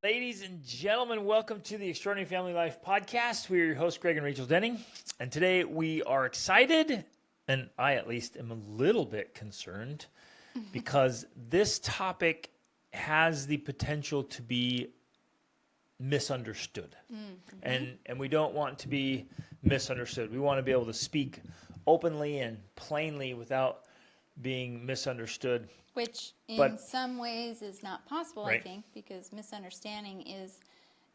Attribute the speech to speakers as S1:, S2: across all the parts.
S1: Ladies and gentlemen, welcome to the Extraordinary Family Life Podcast. We're your hosts, Greg and Rachel Denning. And today we are excited, and I at least am a little bit concerned, because this topic has the potential to be misunderstood. And we don't want to be misunderstood. We want to be able to speak openly and plainly without being misunderstood.
S2: Which in some ways is not possible,
S1: Right.
S2: I think, because misunderstanding is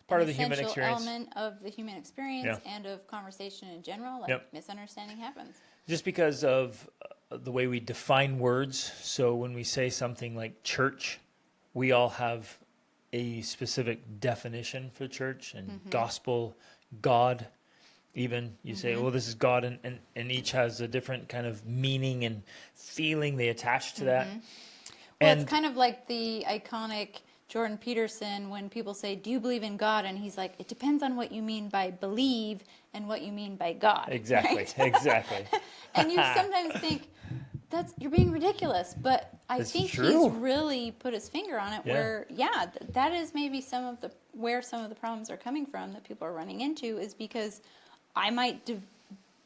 S1: Part
S2: an
S1: of the human
S2: essential
S1: experience.
S2: element of the human experience
S1: Yeah.
S2: and of conversation in general. Like
S1: Yep.
S2: misunderstanding happens.
S1: Just because of the way we define words. So when we say something like church, we all have a specific definition for church, and gospel, God. Even you say, well, this is God, and each has a different kind of meaning and feeling they attach to that.
S2: Well,
S1: And
S2: it's kind of like the iconic Jordan Peterson when people say, do you believe in God? And he's like, it depends on what you mean by believe and what you mean by God.
S1: exactly,
S2: right?
S1: exactly.
S2: And you sometimes think, you're being ridiculous, but I
S1: It's
S2: think
S1: true.
S2: he's really put his finger on it.
S1: Yeah.
S2: Where, that is maybe where some of the problems are coming from that people are running into, is because I might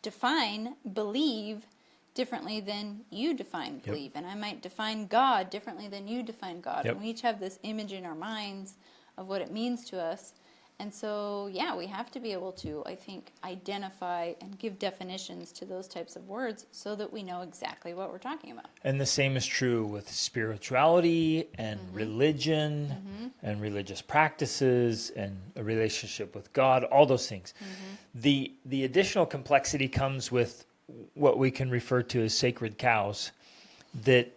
S2: define believe differently than you define believe, and I might define God differently than you define God.
S1: Yep.
S2: And we each have this image in our minds of what it means to us. And so, we have to be able to, I think, identify and give definitions to those types of words so that we know exactly what we're talking about.
S1: And the same is true with spirituality and religion and religious practices and a relationship with God, all those things. The additional complexity comes with what we can refer to as sacred cows, that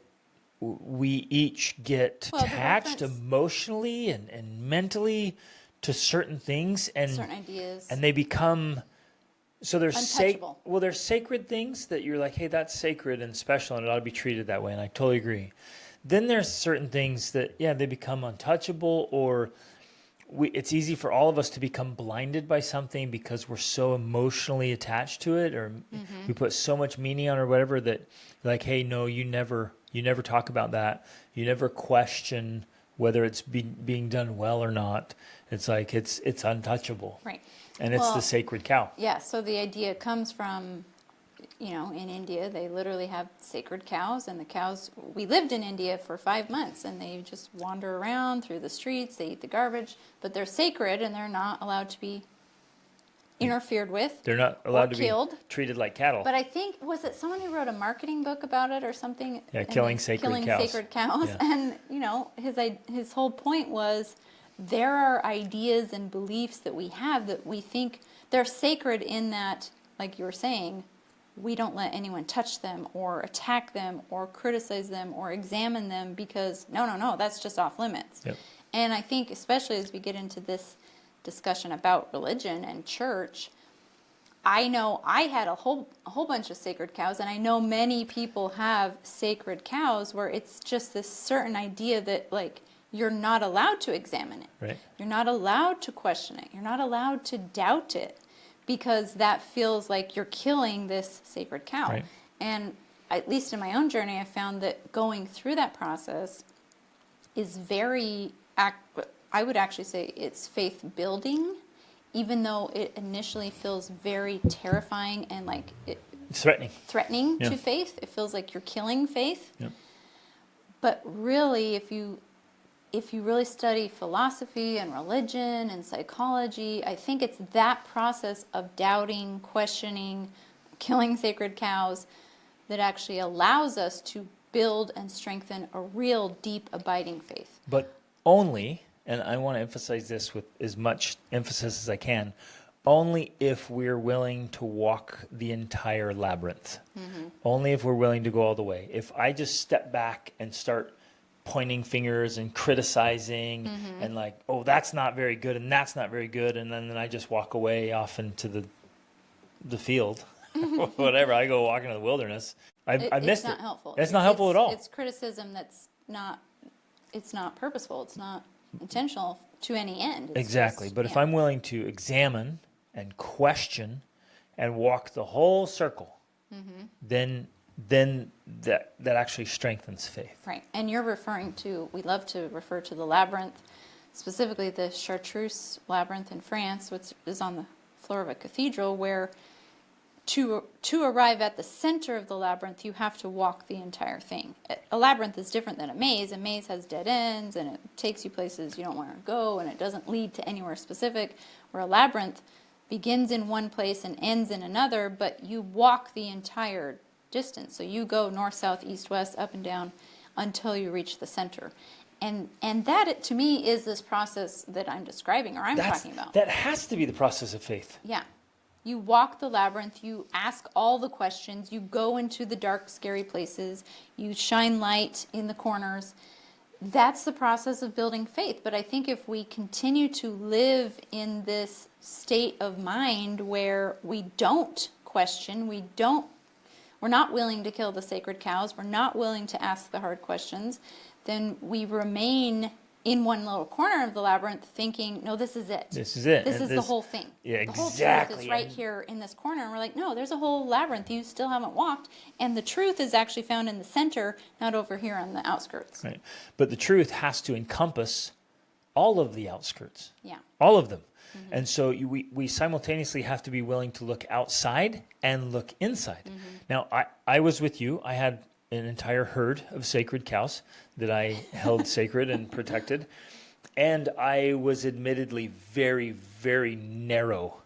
S1: we each get
S2: Well, the
S1: attached
S2: reference-
S1: emotionally and mentally to certain things, and
S2: Certain ideas.
S1: and they become, so there's
S2: Untouchable.
S1: there's sacred things that you're like, hey, that's sacred and special and it ought to be treated that way, and I totally agree. Then there's certain things that they become untouchable, or it's easy for all of us to become blinded by something because we're so emotionally attached to it, or we put so much meaning on it or whatever, that like, hey, no, you never talk about that. You never question whether it's being done well or not. It's like it's untouchable.
S2: Right.
S1: And it's the sacred cow.
S2: Yeah, so the idea comes from, in India, they literally have sacred cows, and the cows, we lived in India for 5 months, and they just wander around through the streets, they eat the garbage, but they're sacred, and they're not allowed to be interfered with.
S1: They're not allowed to
S2: killed.
S1: be treated like cattle.
S2: But I think, was it someone who wrote a marketing book about it or something?
S1: Yeah,
S2: And
S1: killing
S2: then
S1: sacred
S2: killing
S1: cows.
S2: sacred cows.
S1: Yeah.
S2: And, his whole point was, there are ideas and beliefs that we have that we think they're sacred, in that, like you were saying, we don't let anyone touch them or attack them or criticize them or examine them, because no, that's just off limits.
S1: Yep.
S2: And I think, especially as we get into this discussion about religion and church, I know I had a whole bunch of sacred cows, and I know many people have sacred cows where it's just this certain idea that, like, you're not allowed to examine it.
S1: Right.
S2: You're not allowed to question it. You're not allowed to doubt it, because that feels like you're killing this sacred cow.
S1: Right.
S2: And at least in my own journey, I found that going through that process is I would actually say it's faith building, even though it initially feels very terrifying and like
S1: It's threatening. Yeah.
S2: to faith. It feels like you're killing faith.
S1: Yep.
S2: But really, if you really study philosophy and religion and psychology, I think it's that process of doubting, questioning, killing sacred cows that actually allows us to build and strengthen a real deep, abiding faith.
S1: But only, and I want to emphasize this with as much emphasis as I can, only if we're willing to walk the entire labyrinth. Only if we're willing to go all the way. If I just step back and start pointing fingers and criticizing and like, oh, that's not very good and that's not very good, and then I just walk away off into the field, whatever. I go walk into the wilderness. I missed it.
S2: It's not helpful.
S1: It's not helpful at all.
S2: It's criticism that's not. It's not purposeful. It's not intentional to any end. It's
S1: Exactly.
S2: just-
S1: But if
S2: yeah.
S1: I'm willing to examine and question and walk the whole circle, then that actually strengthens faith.
S2: Right. And you're referring to, we love to refer to the labyrinth. specifically the Chartreuse labyrinth in France, which is on the floor of a cathedral, where to arrive at the center of the labyrinth, you have to walk the entire thing. A labyrinth is different than a maze. A maze has dead ends, and it takes you places you don't want to go, and it doesn't lead to anywhere specific, where a labyrinth begins in one place and ends in another, but you walk the entire distance. So you go north, south, east, west, up and down until you reach the center. And that, to me, is this process that I'm describing, or I'm talking about.
S1: That has to be the process of faith.
S2: Yeah. You walk the labyrinth, you ask all the questions, you go into the dark, scary places, you shine light in the corners. That's the process of building faith. But I think if we continue to live in this state of mind where we don't question, we're not willing to kill the sacred cows, we're not willing to ask the hard questions, then we remain in one little corner of the labyrinth thinking, no, this is it.
S1: This is it.
S2: This is the whole thing.
S1: Yeah,
S2: the whole
S1: exactly.
S2: truth is right here in this corner. And we're like, no, there's a whole labyrinth you still haven't walked. And the truth is actually found in the center, not over here on the outskirts.
S1: Right. But the truth has to encompass all of the outskirts.
S2: Yeah.
S1: All of them. Mm-hmm. And so we simultaneously have to be willing to look outside and look inside. Mm-hmm. Now, I was with you. I had an entire herd of sacred cows that I held sacred and protected. And I was admittedly very, very narrow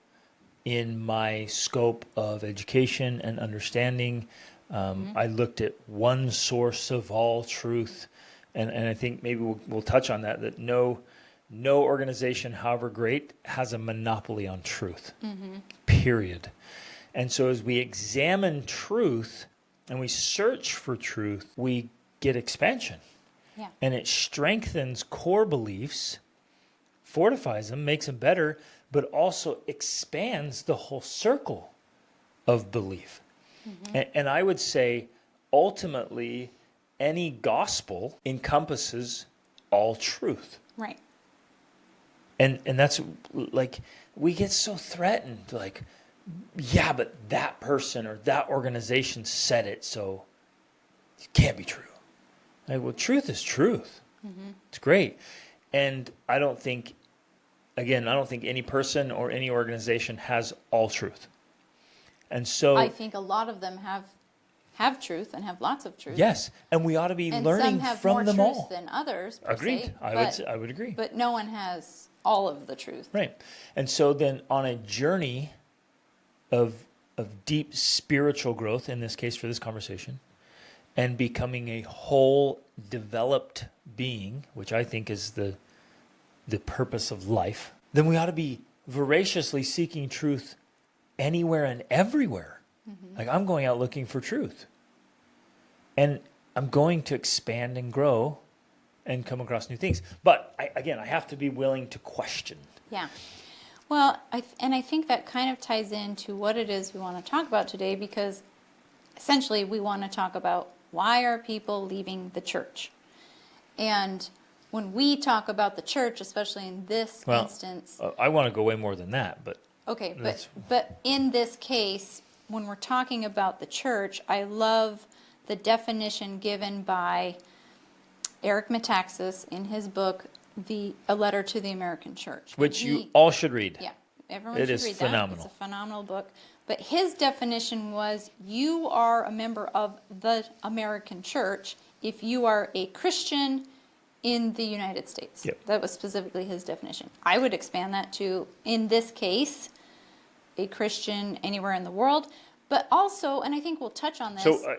S1: in my scope of education and understanding. I looked at one source of all truth. And I think maybe we'll touch on that no organization, however great, has a monopoly on truth, period. And so as we examine truth and we search for truth, we get expansion.
S2: Yeah.
S1: And it strengthens core beliefs, fortifies them, makes them better, but also expands the whole circle of belief. And I would say, ultimately, any gospel encompasses all truth.
S2: Right.
S1: And that's like, we get so threatened, like, yeah, but that person or that organization said it, so it can't be true. Like, well, truth is truth. It's great. And I don't think any person or any organization has all truth. And so
S2: I think a lot of them have truth and have lots of truth.
S1: yes, and we ought to be
S2: And
S1: learning
S2: some have
S1: from
S2: more
S1: them
S2: truth
S1: all.
S2: than others, per
S1: Agreed.
S2: se,
S1: I would agree.
S2: But no one has all of the truth.
S1: Right. And so then on a journey of deep spiritual growth, in this case for this conversation, and becoming a whole developed being, which I think is the purpose of life, then we ought to be voraciously seeking truth anywhere and everywhere. Like, I'm going out looking for truth. And I'm going to expand and grow and come across new things. But I have to be willing to question.
S2: Yeah. Well, I think that kind of ties into what it is we want to talk about today, because essentially we want to talk about why are people leaving the church. And when we talk about the church, especially in this instance...
S1: I want to go way more than that, but...
S2: Okay, but in this case, when we're talking about the church, I love the definition given by Eric Metaxas in his book, A Letter to the American Church.
S1: Which you all should read.
S2: Yeah, everyone
S1: It
S2: should
S1: is
S2: read
S1: phenomenal.
S2: that. It's a phenomenal book. But his definition was, you are a member of the American church if you are a Christian in the United States.
S1: Yep.
S2: That was specifically his definition. I would expand that to, in this case, a Christian anywhere in the world. But also, and I think we'll touch on this.
S1: So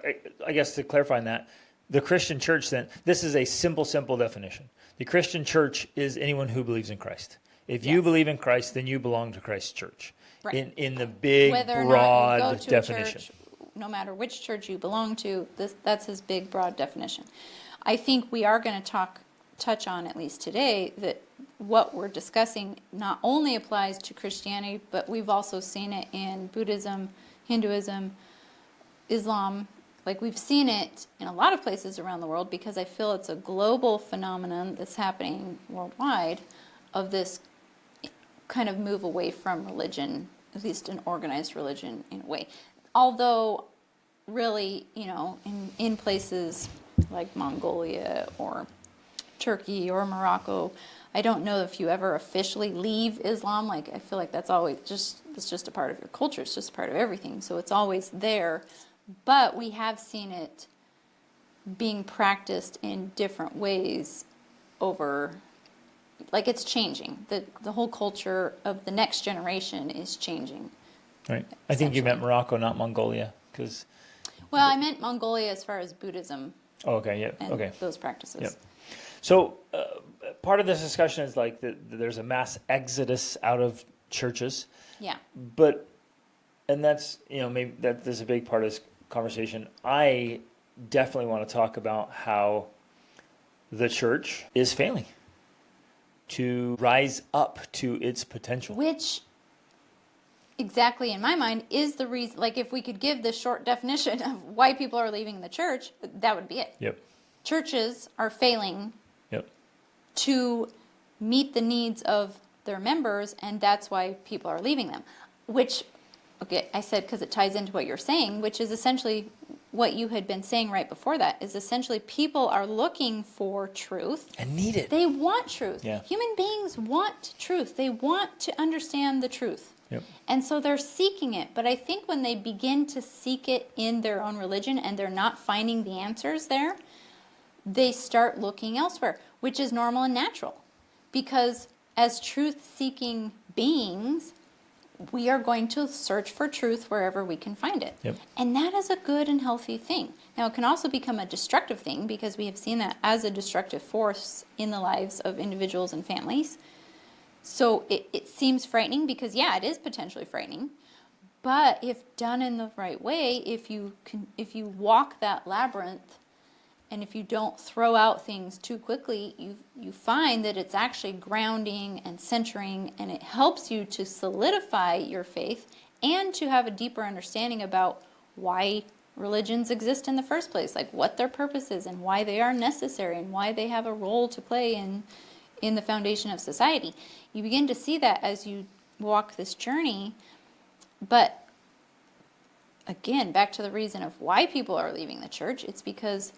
S1: I guess to clarify on that, the Christian church then, this is a simple definition. The Christian church is anyone who believes in Christ. If you believe in Christ, then you belong to Christ's church.
S2: Right.
S1: In the big,
S2: Whether or
S1: broad
S2: not you go to
S1: definition.
S2: A church, no matter which church you belong to, that's his big, broad definition. I think we are going to touch on, at least today, that what we're discussing not only applies to Christianity, but we've also seen it in Buddhism, Hinduism, Islam. Like, we've seen it in a lot of places around the world, because I feel it's a global phenomenon that's happening worldwide, of this kind of move away from religion, at least an organized religion in a way. Although, really, in places like Mongolia or Turkey or Morocco, I don't know if you ever officially leave Islam. Like, I feel like that's always it's just a part of your culture. It's just a part of everything. So it's always there. But we have seen it being practiced in different ways over, like, it's changing. The whole culture of the next generation is changing.
S1: Right. I think you meant Morocco, not Mongolia, because.
S2: Well, I meant Mongolia as far as Buddhism.
S1: Oh, okay. Yeah.
S2: And
S1: Okay.
S2: those practices.
S1: Yep. So part of this discussion is like there's a mass exodus out of churches.
S2: Yeah.
S1: And that's, maybe there's a big part of this conversation. I definitely want to talk about how the church is failing to rise up to its potential.
S2: Which, exactly in my mind, is the reason. Like, if we could give the short definition of why people are leaving the church, that would be it.
S1: Yep.
S2: Churches are failing
S1: Yep.
S2: to meet the needs of their members, and that's why people are leaving them. Which, okay, I said because it ties into what you're saying, which is essentially what you had been saying right before that, is essentially people are looking for truth.
S1: And need it.
S2: They want truth.
S1: Yeah.
S2: Human beings want truth. They want to understand the truth.
S1: Yep.
S2: And so they're seeking it. But I think when they begin to seek it in their own religion and they're not finding the answers there, they start looking elsewhere, which is normal and natural. Because as truth-seeking beings, we are going to search for truth wherever we can find it.
S1: Yep.
S2: And that is a good and healthy thing. Now, it can also become a destructive thing because we have seen that as a destructive force in the lives of individuals and families. So it seems frightening because, yeah, it is potentially frightening. But if done in the right way, if you walk that labyrinth, and if you don't throw out things too quickly, you find that it's actually grounding and centering, and it helps you to solidify your faith and to have a deeper understanding about why religions exist in the first place, like what their purpose is and why they are necessary and why they have a role to play in the foundation of society. You begin to see that as you walk this journey. But again, back to the reason of why people are leaving the church, it's because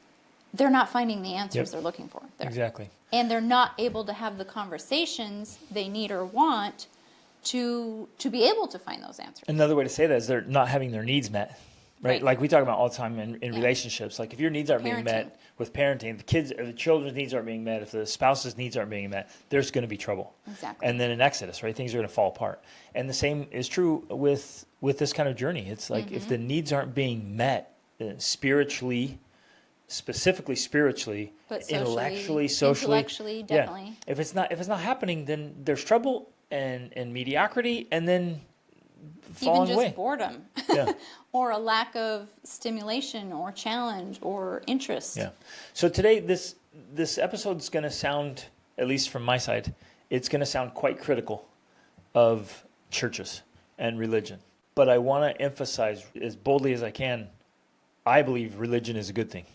S2: they're not finding the answers they're looking for there.
S1: Exactly.
S2: And they're not able to have the conversations they need or want to be able to find those answers.
S1: Another way to say that is they're not having their needs met. Right? Like we talk about all the time in relationships. Like if your needs aren't being met with parenting, the children's needs aren't being met, if the spouse's needs aren't being met, there's going to be trouble.
S2: Exactly.
S1: And then in Exodus, right, things are going to fall apart. And the same is true with this kind of journey. It's like if the needs aren't being met spiritually, specifically spiritually,
S2: but socially,
S1: intellectually,
S2: definitely.
S1: Yeah. If it's not happening, then there's trouble and mediocrity, and then falling
S2: even just
S1: away.
S2: Boredom.
S1: Yeah.
S2: Or a lack of stimulation or challenge or interest.
S1: Yeah. So today, this episode's going to sound, at least from my side, it's going to sound quite critical of churches and religion. But I want to emphasize as boldly as I can, I believe religion is a good thing.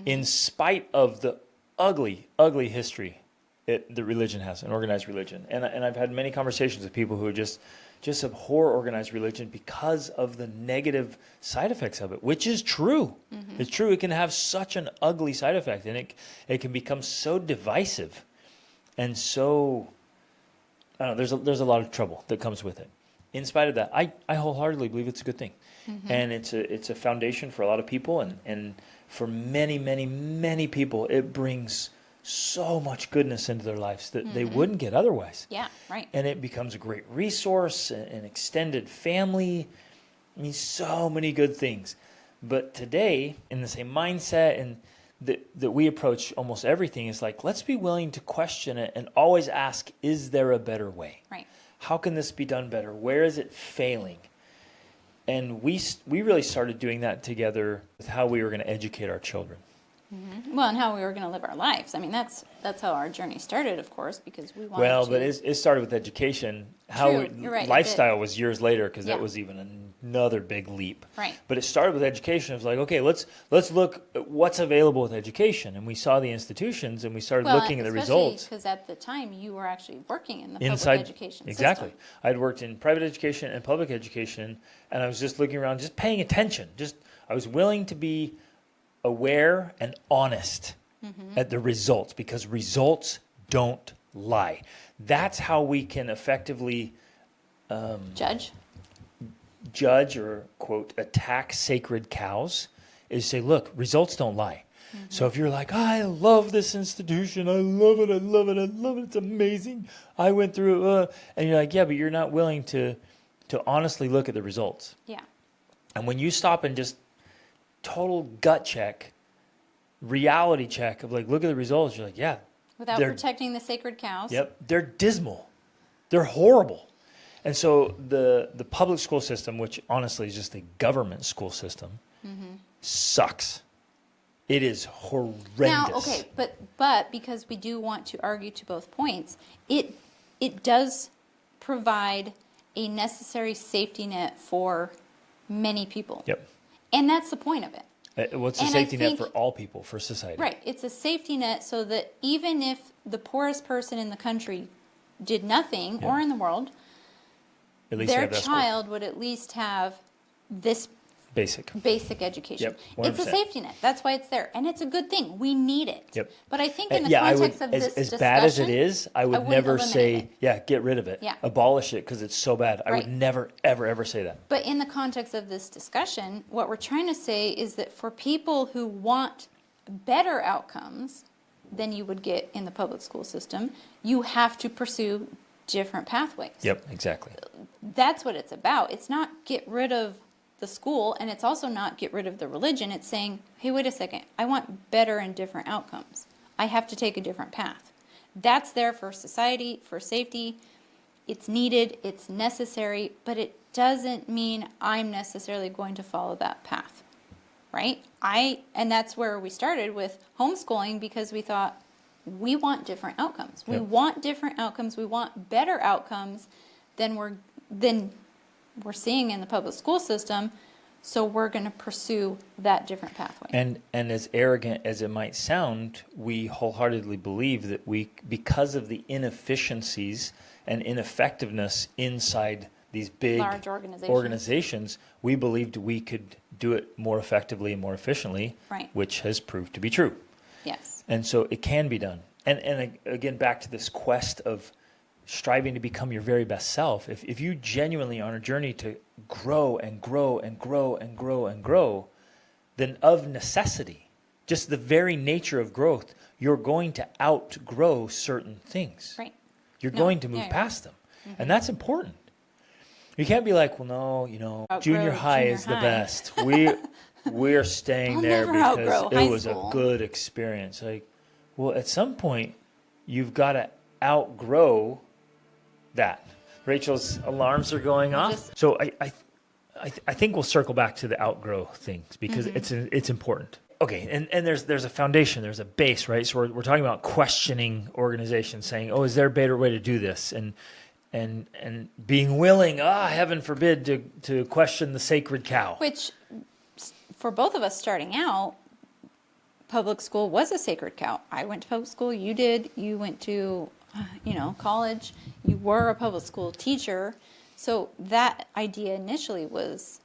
S1: In spite of the ugly, ugly history the religion has, an organized religion. And I've had many conversations with people who just abhor organized religion because of the negative side effects of it, which is true. It's true. It can have such an ugly side effect, and it can become so divisive and so, I don't know, there's a lot of trouble that comes with it. In spite of that, I wholeheartedly believe it's a good thing. And it's a foundation for a lot of people, and for many, many, many people, it brings so much goodness into their lives that they wouldn't get otherwise.
S2: Yeah, right.
S1: And it becomes a great resource, an extended family. I mean, so many good things. But today, in the same mindset and that we approach almost everything is like, let's be willing to question it and always ask, is there a better way?
S2: Right.
S1: How can this be done better? Where is it failing? And we really started doing that together with how we were going to educate our children.
S2: Well, and how we were going to live our lives. I mean, that's how our journey started, of course, because we wanted
S1: Well,
S2: to.
S1: but it started with education.
S2: True, you're right, it
S1: Lifestyle was years later because
S2: Yeah.
S1: that was even another big leap.
S2: Right.
S1: But it started with education. It was like, okay, let's look at what's available with education, and we saw the institutions, and we started looking at the results.
S2: Because at the time you were actually working in the
S1: Inside,
S2: public education
S1: exactly.
S2: system.
S1: I'd worked in private education and public education, and I was just looking around, just paying attention. I was willing to be aware and honest at the results, because results don't lie. That's how we can effectively judge or, quote, attack sacred cows, is say, look, results don't lie. So if you're like, I love this institution, I love it, I love it, I love it, it's amazing, I went through it, and you're like, yeah, but you're not willing to honestly look at the results.
S2: Yeah.
S1: And when you stop and just total gut check, reality check of like, look at the results, you're like, yeah.
S2: Without protecting the sacred cows.
S1: Yep. They're dismal. They're horrible. And so the public school system, which honestly is just a government school system, sucks. It is horrendous.
S2: Now, okay, but because we do want to argue to both points, it does provide a necessary safety net for many people.
S1: Yep.
S2: And that's the point of it.
S1: What's a safety net for all people, for society?
S2: Right. It's a safety net so that even if the poorest person in the country did nothing, or in the world,
S1: at least
S2: their child would at least have this basic education.
S1: Yep,
S2: it's a safety net. That's why it's there. And it's a good thing. We need it.
S1: Yep.
S2: But I think in the context of this discussion,
S1: as bad as it is, I would never say, get rid of it.
S2: Yeah.
S1: Abolish it because it's so bad. I would never, ever, ever say that.
S2: But in the context of this discussion, what we're trying to say is that for people who want better outcomes than you would get in the public school system, you have to pursue different pathways.
S1: Yep, exactly.
S2: That's what it's about. It's not get rid of the school, and it's also not get rid of the religion. It's saying, hey, wait a second, I want better and different outcomes. I have to take a different path. That's there for society, for safety. It's needed, it's necessary, but it doesn't mean I'm necessarily going to follow that path, right? And that's where we started with homeschooling, because we thought we want different outcomes. We want different outcomes. We want better outcomes than we're seeing in the public school system, so we're going to pursue that different pathway.
S1: And as arrogant as it might sound, we wholeheartedly believe that because of the inefficiencies and ineffectiveness inside these big
S2: large organizations,
S1: we believed we could do it more effectively and more efficiently, which has proved to be true.
S2: Yes.
S1: And so it can be done. And again, back to this quest of striving to become your very best self. If you genuinely are on a journey to grow and grow and grow and grow and grow, then of necessity, just the very nature of growth, you're going to outgrow certain things.
S2: Right.
S1: You're going to move past them. And that's important. You can't be like, well, no, junior high is the best. We're staying there because it was a good experience. Like, well, at some point, you've got to outgrow that. Rachel's alarms are going off. So I think we'll circle back to the outgrow things because it's important. Okay, and there's a foundation, there's a base, right? So we're talking about questioning organizations, saying, oh, is there a better way to do this? And being willing, heaven forbid, to question the sacred cow.
S2: Which, for both of us starting out, public school was a sacred cow. I went to public school, you did, you went to college, you were a public school teacher. So that idea initially was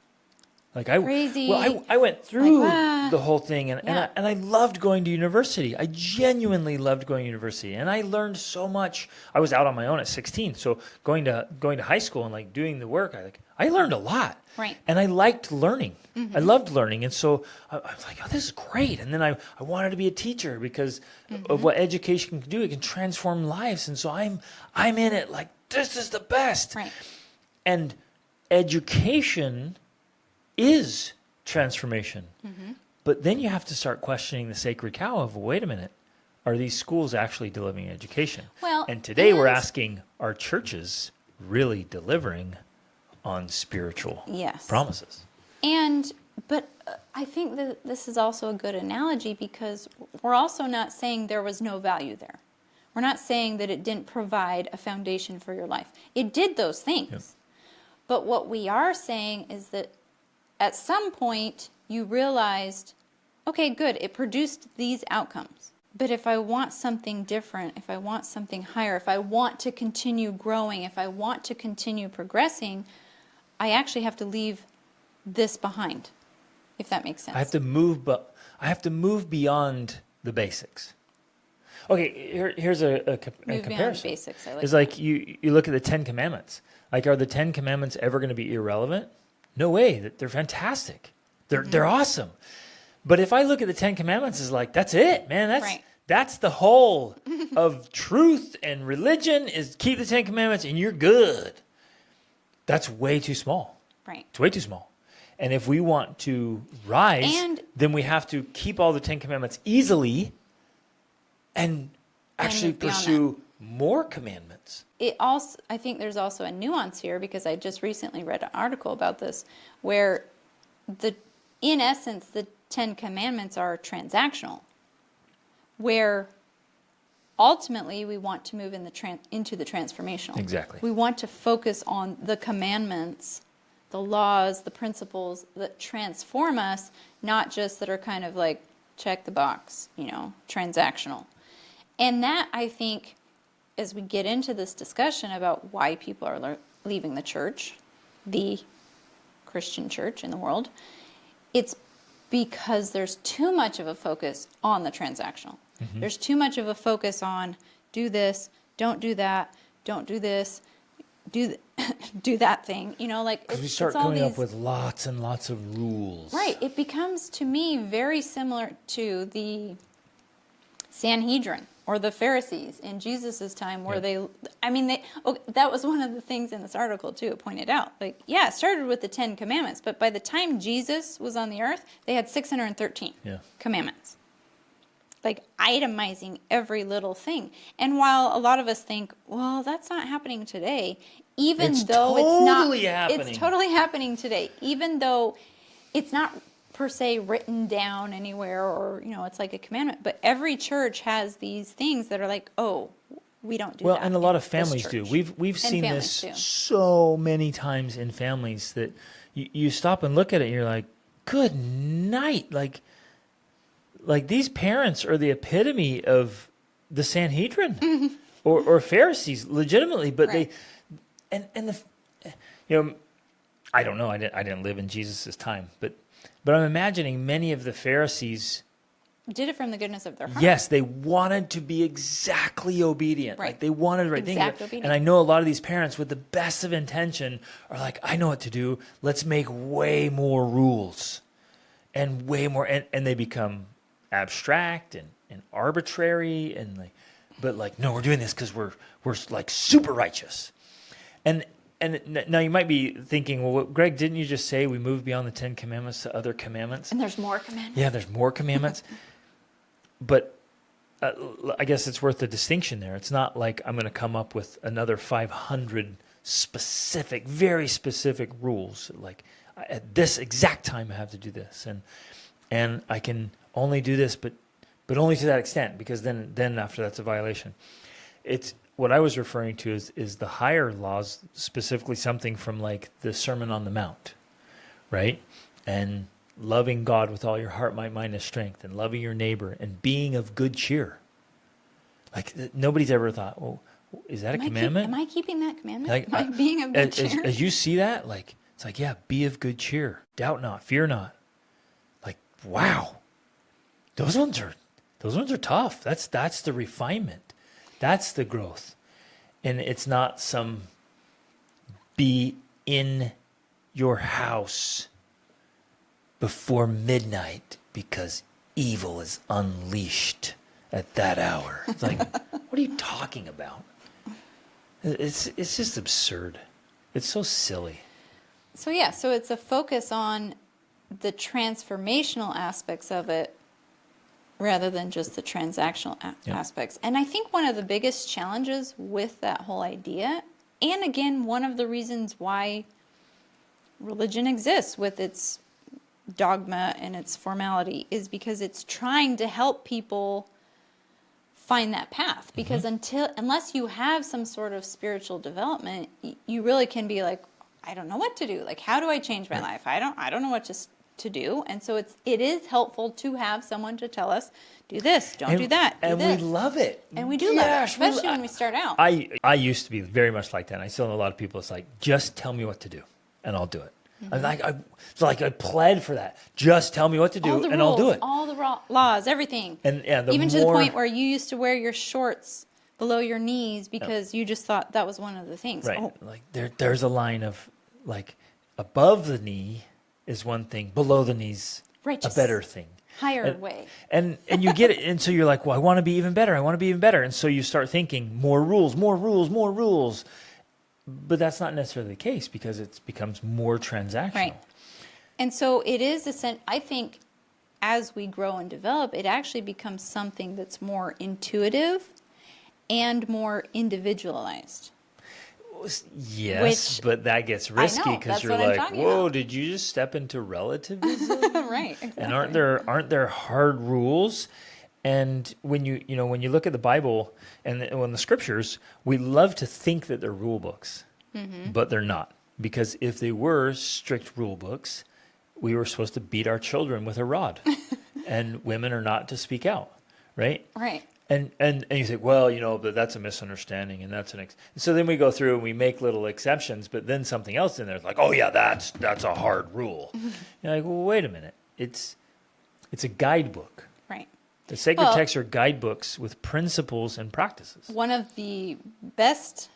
S2: crazy.
S1: I went through the whole thing, and I loved going to university. I genuinely loved going to university, and I learned so much. I was out on my own at 16, so going to high school and doing the work, I learned a lot.
S2: Right.
S1: And I liked learning. I loved learning, and so I was like, oh, this is great. And then I wanted to be a teacher because of what education can do. It can transform lives, and so I'm in it. Like, this is the best.
S2: Right.
S1: And education is transformation. But then you have to start questioning the sacred cow of, wait a minute, are these schools actually delivering education?
S2: Well,
S1: and today we're asking, are churches really delivering on spiritual promises?
S2: But I think that this is also a good analogy because we're also not saying there was no value there. We're not saying that it didn't provide a foundation for your life. It did those things.
S1: Yep.
S2: But what we are saying is that at some point you realized, okay, good, it produced these outcomes. But if I want something different, if I want something higher, if I want to continue growing, if I want to continue progressing, I actually have to leave this behind, if that makes sense.
S1: I have to move beyond the basics. Okay, here's a
S2: Move beyond
S1: comparison.
S2: basics. I like
S1: It's
S2: that.
S1: like you look at the 10 Commandments. Like, are the 10 Commandments ever going to be irrelevant? No way. They're fantastic. They're awesome. But if I look at the 10 Commandments as like, that's it, man.
S2: Right.
S1: That's the whole of truth and religion is keep the 10 Commandments and you're good. That's way too small.
S2: Right.
S1: It's way too small. And if we want to rise, then we have to keep all the 10 Commandments easily and actually
S2: move beyond
S1: pursue more commandments.
S2: It also, I think there's also a nuance here because I just recently read an article about this where in essence, the 10 Commandments are transactional, where ultimately we want to move into the transformational.
S1: Exactly.
S2: We want to focus on the commandments, the laws, the principles that transform us, not just that are kind of like check the box, transactional. And that, I think, as we get into this discussion about why people are leaving the church, the Christian church in the world, it's because there's too much of a focus on the transactional. Mm-hmm. There's too much of a focus on do this, don't do that, don't do this, do that thing.
S1: Because we start coming up with lots and lots of rules.
S2: Right. It becomes, to me, very similar to the Sanhedrin or the Pharisees in Jesus' time where that was one of the things in this article too, it pointed out. Like, it started with the 10 Commandments, but by the time Jesus was on the earth, they had 613 commandments. Like itemizing every little thing. And while a lot of us think, well, that's not happening today, it's totally happening today, even though it's not per se written down anywhere or, it's like a commandment. But every church has these things that are like, oh, we don't do that.
S1: Well, and a lot of families do. We've seen this so many times in families that you stop and look at it and you're like, good night. Like these parents are the epitome of the Sanhedrin or Pharisees, legitimately. But
S2: right.
S1: I don't know. I didn't live in Jesus' time, but I'm imagining many of the Pharisees
S2: did it from the goodness of their heart.
S1: Yes, they wanted to be exactly obedient.
S2: Right.
S1: Like they wanted the right thing.
S2: Obedience.
S1: And I know a lot of these parents with the best of intention are like, I know what to do. Let's make way more rules and way more. And they become abstract and arbitrary but no, we're doing this because we're like super righteous. And now you might be thinking, well, Greg, didn't you just say we move beyond the 10 Commandments to other commandments?
S2: And there's more commandments.
S1: Yeah, there's more commandments. But I guess it's worth the distinction there. It's not like I'm going to come up with another 500 specific, very specific rules. Like at this exact time I have to do this. And I can only do this, but only to that extent, because then after that's a violation. It's what I was referring to is the higher laws, specifically something from like the Sermon on the Mount, right? And loving God with all your heart, might, mind, and strength, and loving your neighbor, and being of good cheer. Like nobody's ever thought, well, is that a commandment?
S2: Am I keeping that commandment?
S1: Like,
S2: am I being of good cheer?
S1: As you see that, it's like, yeah, be of good cheer. Doubt not, fear not. Like, wow. Those ones are tough. That's the refinement. That's the growth. And it's not some be in your house before midnight because evil is unleashed at that hour. It's like, what are you talking about? It's just absurd. It's so silly.
S2: So it's a focus on the transformational aspects of it rather than just the transactional aspects. And I think one of the biggest challenges with that whole idea, and again, one of the reasons why religion exists with its dogma and its formality, is because it's trying to help people find that path. Because unless you have some sort of spiritual development, you really can be like, I don't know what to do. Like, how do I change my life? I don't know what to do. And so it is helpful to have someone to tell us, do this, don't do that, do
S1: and
S2: this.
S1: we love it.
S2: And we do love it, especially when we start out.
S1: I used to be very much like that. And I still know a lot of people. It's like, just tell me what to do and I'll do it. I pled for that. Just tell me what to do,
S2: All the
S1: and
S2: rules,
S1: I'll do it.
S2: all the laws, everything.
S1: And yeah,
S2: Even to the point where you used to wear your shorts below your knees because you just thought that was one of the things.
S1: right,
S2: Oh,
S1: like there's a line of like above the knee is one thing, below the knee's
S2: righteous.
S1: a better thing.
S2: Higher way.
S1: And you get it, and so you're like, well, I want to be even better. I want to be even better, and so you start thinking more rules, more rules, more rules. But that's not necessarily the case because it becomes more transactional.
S2: Right. And so it is I think as we grow and develop, it actually becomes something that's more intuitive and more individualized.
S1: Yes, but that gets risky because
S2: that's
S1: you're
S2: what I'm
S1: like,
S2: talking
S1: whoa,
S2: about.
S1: did you just step into relativism?
S2: Right. Exactly.
S1: And aren't there hard rules? And when you look at the Bible and when the scriptures, we love to think that they're rule books, but they're not. Because if they were strict rule books, we were supposed to beat our children with a rod, and women are not to speak out, right?
S2: Right.
S1: And you think, well, but that's a misunderstanding, and that's so then we go through and we make little exceptions, but then something else in there is like, oh yeah, that's a hard rule. You're like, well, wait a minute, it's a guidebook.
S2: Right.
S1: The sacred texts are guidebooks with principles and practices.
S2: One of the best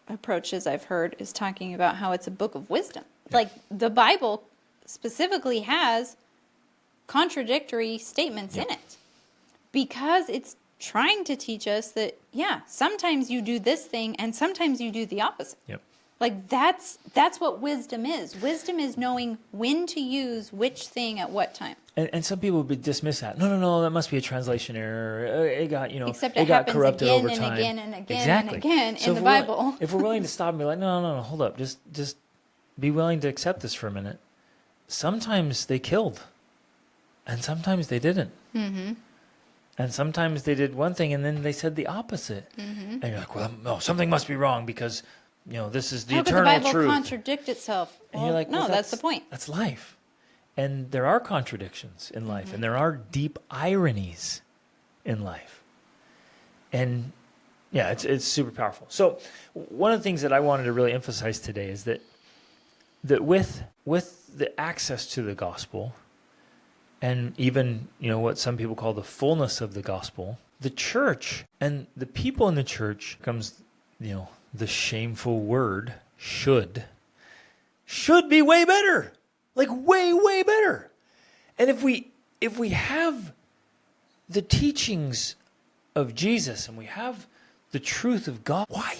S2: approaches I've heard is talking about how it's a book of wisdom.
S1: Yeah.
S2: Like the Bible specifically has contradictory statements in it because it's trying to teach us that, sometimes you do this thing and sometimes you do the opposite.
S1: Yep.
S2: Like that's what wisdom is. Wisdom is knowing when to use which thing at what time.
S1: And some people would dismiss that. No, that must be a translation error. It got,
S2: Except
S1: it
S2: it
S1: got
S2: happens
S1: corrupted
S2: again
S1: over
S2: and
S1: time.
S2: again and again
S1: exactly.
S2: and again
S1: So
S2: in the
S1: if we're
S2: Bible.
S1: if we're willing to stop and be like, no, hold up, just be willing to accept this for a minute. Sometimes they killed, and sometimes they didn't. Mm-hmm. And sometimes they did one thing and then they said the opposite. Mm-hmm. And you're like, well, no, something must be wrong because, this is the eternal
S2: How could the Bible
S1: truth.
S2: contradict itself?
S1: And you're like, well,
S2: that's the point.
S1: That's life. And there are contradictions in life, and there are deep ironies in life. And it's super powerful. So one of the things that I wanted to really emphasize today is that with the access to the gospel, and even, what some people call the fullness of the gospel, the church and the people in the church comes, the shameful word should be way better. Like way, way better. And if we have the teachings of Jesus and we have the truth of God, why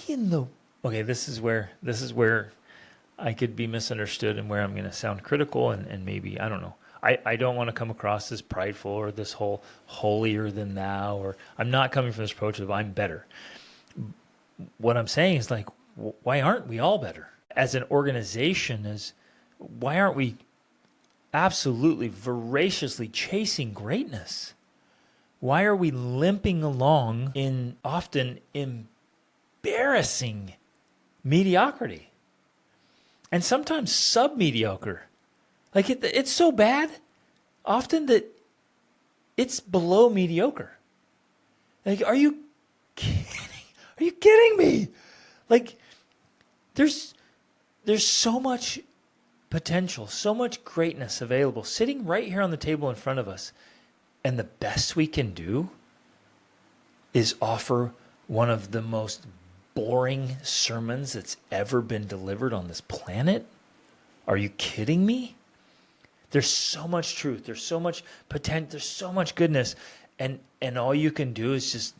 S1: this is where I could be misunderstood and where I'm going to sound critical and maybe, I don't know. I don't want to come across as prideful or this whole holier than thou, or I'm not coming from this approach of I'm better. What I'm saying is like, why aren't we all better? As an organization, why aren't we absolutely voraciously chasing greatness? Why are we limping along in often embarrassing mediocrity? And sometimes sub-mediocre. Like it's so bad often that it's below mediocre. Like, are you kidding? Are you kidding me? Like, there's so much potential, so much greatness available sitting right here on the table in front of us. And the best we can do is offer one of the most boring sermons that's ever been delivered on this planet. Are you kidding me? There's so much truth. There's so much potential. There's so much goodness. And all you can do is just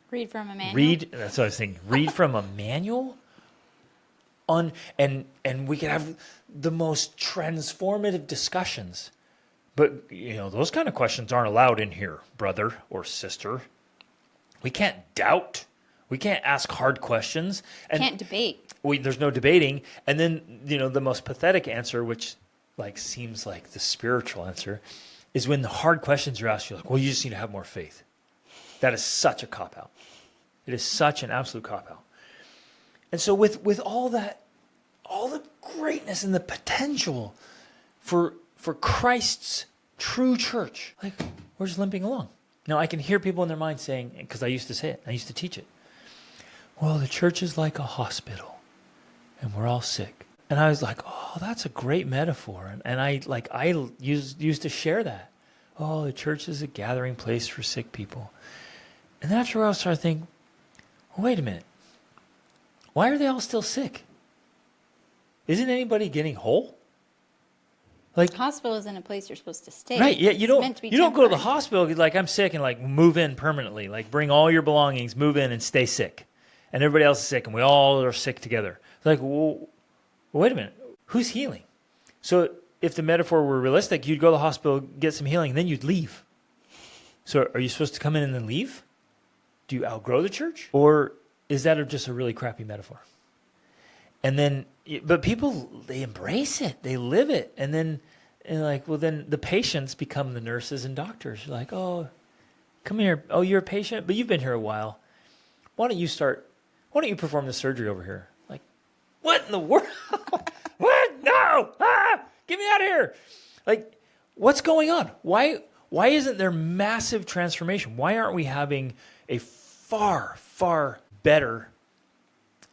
S2: read from a manual.
S1: That's what I was thinking. Read from a manual? And we can have the most transformative discussions. But, those kind of questions aren't allowed in here, brother or sister. We can't doubt. We can't ask hard questions. And
S2: can't debate.
S1: There's no debating. And then, the most pathetic answer, which seems like the spiritual answer, is when the hard questions are asked, you're like, well, you just need to have more faith. That is such a cop-out. It is such an absolute cop-out. And so with all that, all the greatness and the potential for Christ's true church, we're just limping along. Now, I can hear people in their mind saying, because I used to say it, I used to teach it, well, the church is like a hospital, and we're all sick. And I was like, oh, that's a great metaphor. And I used to share that. Oh, the church is a gathering place for sick people. And then after a while, I started thinking, well, wait a minute. Why are they all still sick? Isn't anybody getting whole? Like,
S2: Hospital isn't a place you're supposed to stay.
S1: right? Yeah, you
S2: It's meant to be
S1: don't go to the
S2: temporary.
S1: hospital like I'm sick and like move in permanently. Like bring all your belongings, move in, and stay sick. And everybody else is sick, and we all are sick together. It's like, well, wait a minute, who's healing? So if the metaphor were realistic, you'd go to the hospital, get some healing, and then you'd leave. So are you supposed to come in and then leave? Do you outgrow the church, or is that just a really crappy metaphor? And then, but people, they embrace it, they live it, and then. And like, well, then the patients become the nurses and doctors. You're like, oh, come here. Oh, you're a patient, but you've been here a while. Why don't you perform the surgery over here? Like, what in the world? What? No! Ah! Get me out of here! Like, what's going on? Why isn't there massive transformation? Why aren't we having a far, far better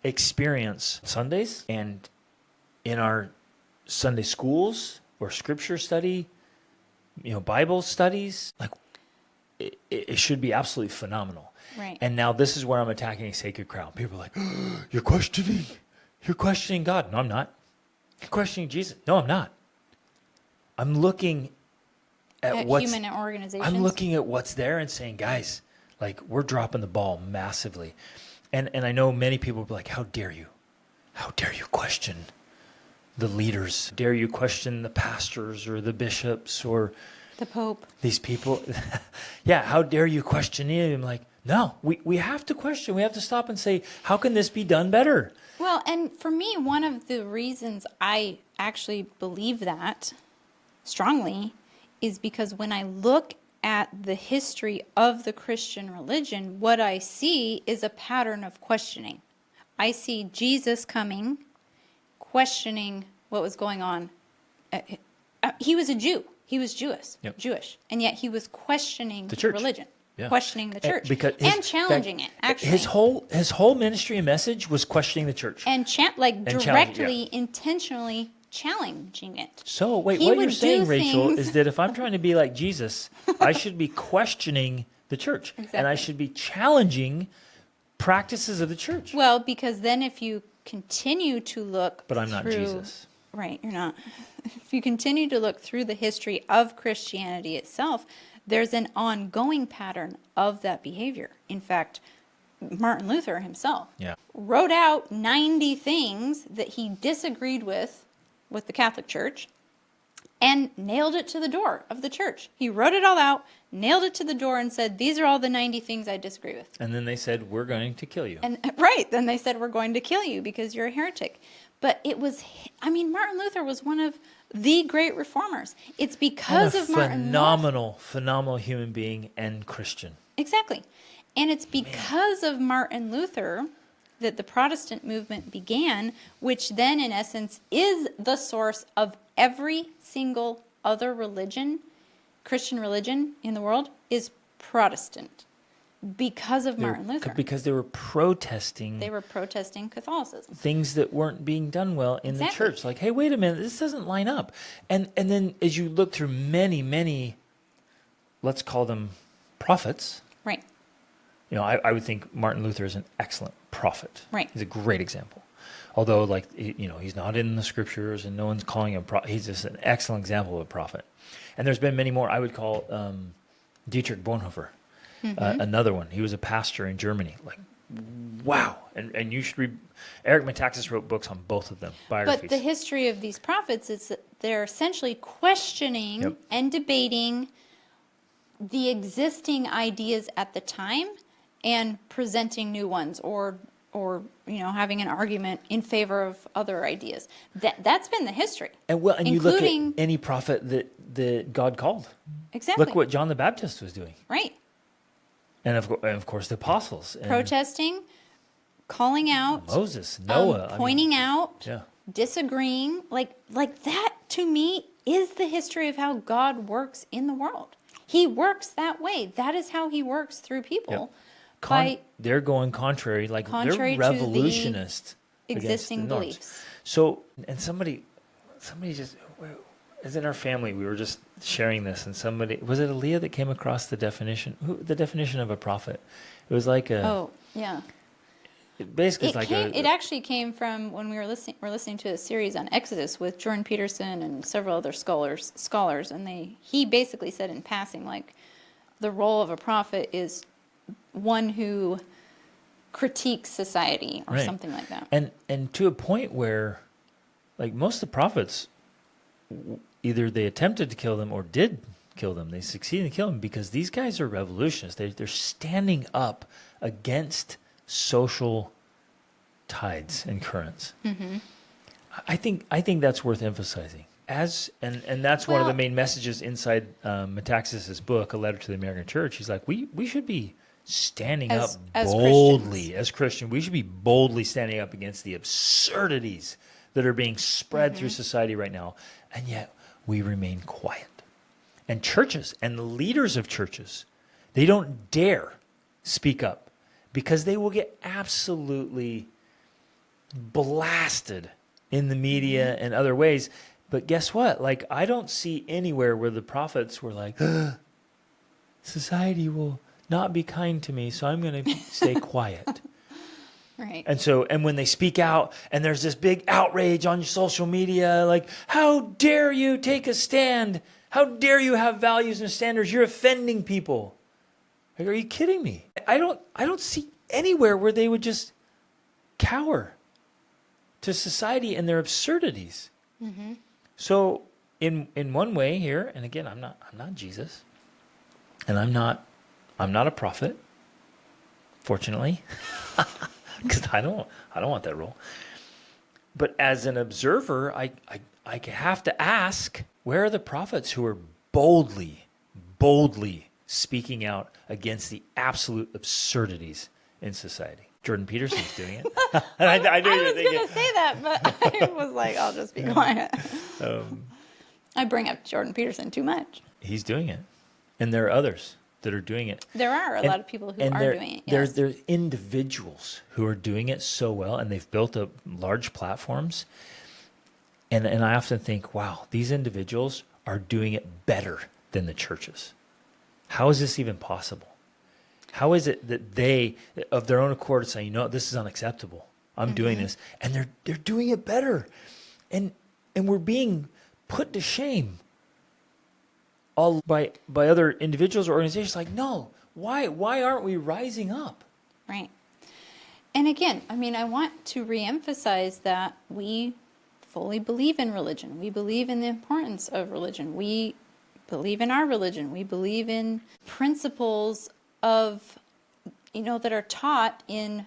S1: experience Sundays and in our Sunday schools? Or scripture study, Bible studies, like it should be absolutely phenomenal.
S2: Right.
S1: And now this is where I'm attacking a sacred crowd. People are like, oh, you're questioning God. No, I'm not. You're questioning Jesus. No, I'm not. I'm looking at
S2: human organizations.
S1: I'm looking at what's there and saying, guys, like we're dropping the ball massively. And I know many people will be like, how dare you? How dare you question the leaders? Dare you question the pastors or the bishops or
S2: the Pope?
S1: These people. Yeah, how dare you question him? Like, no, we have to question. We have to stop and say, how can this be done better?
S2: Well, and for me, one of the reasons I actually believe that strongly is because when I look at the history of the Christian religion, what I see is a pattern of questioning. I see Jesus coming, questioning what was going on. He was a Jew. He was Jewish. And yet he was questioning the religion, questioning the church, and challenging it, actually.
S1: His whole ministry and message was questioning the church.
S2: And directly, intentionally challenging it.
S1: So, wait, what you're saying, Rachel, is that if I'm trying to be like Jesus, I should be questioning the church. Exactly. And I should be challenging practices of the church.
S2: Well, because then if you continue to look
S1: But I'm not Jesus.
S2: Right, you're not. If you continue to look through the history of Christianity itself, there's an ongoing pattern of that behavior. In fact, Martin Luther himself wrote out 90 things that he disagreed with the Catholic Church and nailed it to the door of the church. He wrote it all out, nailed it to the door, and said, these are all the 90 things I disagree with.
S1: And then they said, we're going to kill you.
S2: And then they said, we're going to kill you because you're a heretic. But Martin Luther was one of the great reformers. It's because of Martin Luther.
S1: Phenomenal human being and Christian.
S2: Exactly. And it's because of Martin Luther that the Protestant movement began, which then, in essence, is the source of every single other religion, Christian religion in the world, is Protestant. Because of Martin Luther.
S1: Because they were protesting.
S2: They were protesting Catholicism.
S1: Things that weren't being done well in the church. Like, hey, wait a minute, this doesn't line up. And then as you look through many, let's call them prophets.
S2: Right.
S1: I would think Martin Luther is an excellent prophet.
S2: Right.
S1: He's a great example. Although, he's not in the scriptures and no one's calling him a prophet. He's just an excellent example of a prophet. And there's been many more. I would call Dietrich Bonhoeffer. Another one. He was a pastor in Germany. Like, wow. And you should read. Eric Metaxas wrote books on both of them, biographies.
S2: But the history of these prophets is that they're essentially questioning and debating the existing ideas at the time and presenting new ones or having an argument in favor of other ideas. That's been the history. And
S1: you look at any prophet that God called.
S2: Exactly.
S1: Look what John the Baptist was doing.
S2: Right.
S1: And of course the apostles.
S2: Protesting, calling out.
S1: Moses, Noah.
S2: Pointing out, disagreeing. Like that, to me, is the history of how God works in the world. He works that way. That is how he works through people.
S1: They're going contrary they're revolutionist
S2: existing beliefs.
S1: So, and somebody just, as in our family, we were just sharing this, and somebody, was it Aaliyah that came across the definition of a prophet? It was like
S2: Oh, yeah.
S1: basically it's like
S2: It actually came from when we're listening to a series on Exodus with Jordan Peterson and several other scholars, and he basically said in passing, like, the role of a prophet is one who critiques society or
S1: right.
S2: something like that.
S1: And to a point where, like, most of the prophets, either they attempted to kill them or did kill them. They succeeded in killing them because these guys are revolutionists. They're standing up against social tides and currents.
S2: Mm-hmm.
S1: I think that's worth emphasizing. And that's one of the main messages inside Metaxas's book, A Letter to the American Church. He's like, we should be standing up boldly as Christians. We should be boldly standing up against the absurdities that are being spread through society right now, and yet we remain quiet. And churches and the leaders of churches, they don't dare speak up because they will get absolutely blasted in the media and other ways. But guess what? Like, I don't see anywhere where the prophets were like, society will not be kind to me, so I'm going to stay quiet.
S2: Right.
S1: And when they speak out and there's this big outrage on social media, like, how dare you take a stand? How dare you have values and standards? You're offending people. Like, are you kidding me? I don't see anywhere where they would just cower to society and their absurdities. Mm-hmm. So in one way here, and again, I'm not Jesus, and I'm not a prophet, fortunately, because I don't want that role. But as an observer, I have to ask, where are the prophets who are boldly speaking out against the absolute absurdities in society? Jordan Peterson's doing it. I was
S2: going to say that, but I was like, I'll just be quiet. I bring up Jordan Peterson too much.
S1: He's doing it. And there are others that are doing it.
S2: There are a lot of people who are doing it. Yes.
S1: There's individuals who are doing it so well, and they've built up large platforms. And I often think, wow, these individuals are doing it better than the churches. How is this even possible? How is it that they, of their own accord, say, this is unacceptable. I'm doing this. And they're doing it better. And we're being put to shame all by other individuals or organizations. Like, no, why aren't we rising up?
S2: Right. And again, I want to reemphasize that we fully believe in religion. We believe in the importance of religion. We believe in our religion. We believe in principles of, that are taught in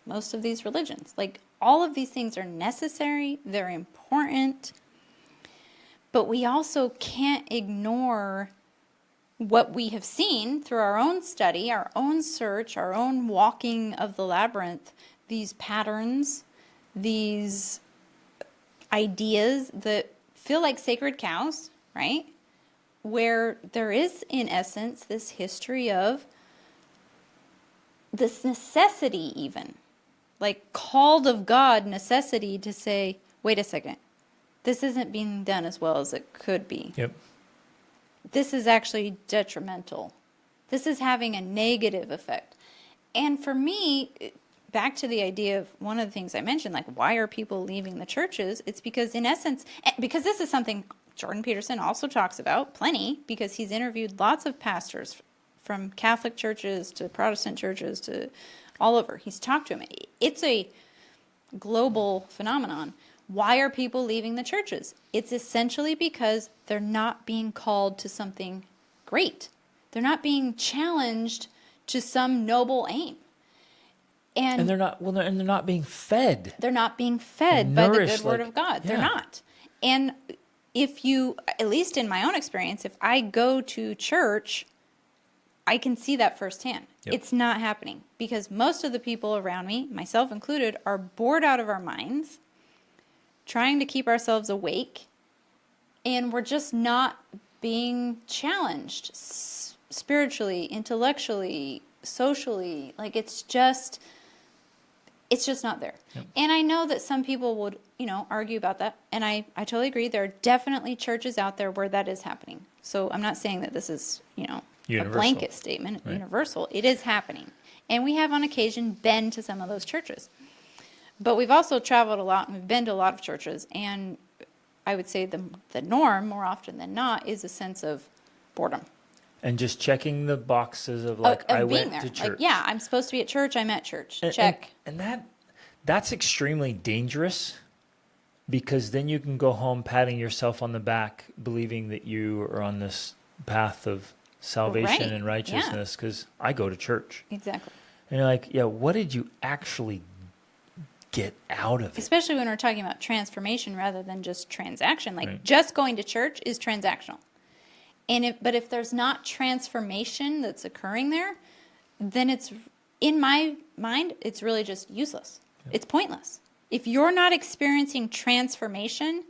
S2: most of these religions. Like, all of these things are necessary, they're important, but we also can't ignore what we have seen through our own study, our own search, our own walking of the labyrinth, these patterns, these ideas that feel like sacred cows, right? Where there is, in essence, this history of this necessity, even like called of God necessity, to say, wait a second, this isn't being done as well as it could be.
S1: Yep.
S2: This is actually detrimental. This is having a negative effect. And for me, back to the idea of one of the things I mentioned, like, why are people leaving the churches? It's because, in essence, because this is something Jordan Peterson also talks about plenty, because he's interviewed lots of pastors from Catholic churches to Protestant churches to all over. He's talked to them. It's a global phenomenon. Why are people leaving the churches? It's essentially because they're not being called to something great. They're not being challenged to some noble aim. And
S1: they're not being fed.
S2: They're not being fed by the good word of God. They're not. And if you, at least in my own experience, if I go to church, I can see that firsthand. Yep. It's not happening because most of the people around me, myself included, are bored out of our minds, trying to keep ourselves awake, and we're just not being challenged spiritually, intellectually, socially. Like, it's It's just not there.
S1: Yep.
S2: And I know that some people would, argue about that. And I totally agree. There are definitely churches out there where that is happening. So I'm not saying that this is, a
S1: Universal.
S2: blanket statement,
S1: Right.
S2: universal. It is happening. And we have on occasion been to some of those churches. But we've also traveled a lot and we've been to a lot of churches. And I would say the norm, more often than not, is a sense of boredom.
S1: And just checking the boxes of like, I
S2: being
S1: went
S2: there.
S1: to church.
S2: Like, yeah, I'm supposed to be at church. I'm at church. Check.
S1: And that's extremely dangerous, because then you can go home patting yourself on the back, believing that you are on this path of salvation
S2: Right.
S1: and righteousness, because I go to church.
S2: Exactly.
S1: And you're like, yeah, what did you actually get out of it?
S2: Especially when we're talking about transformation rather than just transaction. Like,
S1: Right.
S2: just going to church is transactional. But if there's not transformation that's occurring there, then it's, in my mind, it's really just useless. Yep. It's pointless. If you're not experiencing transformation,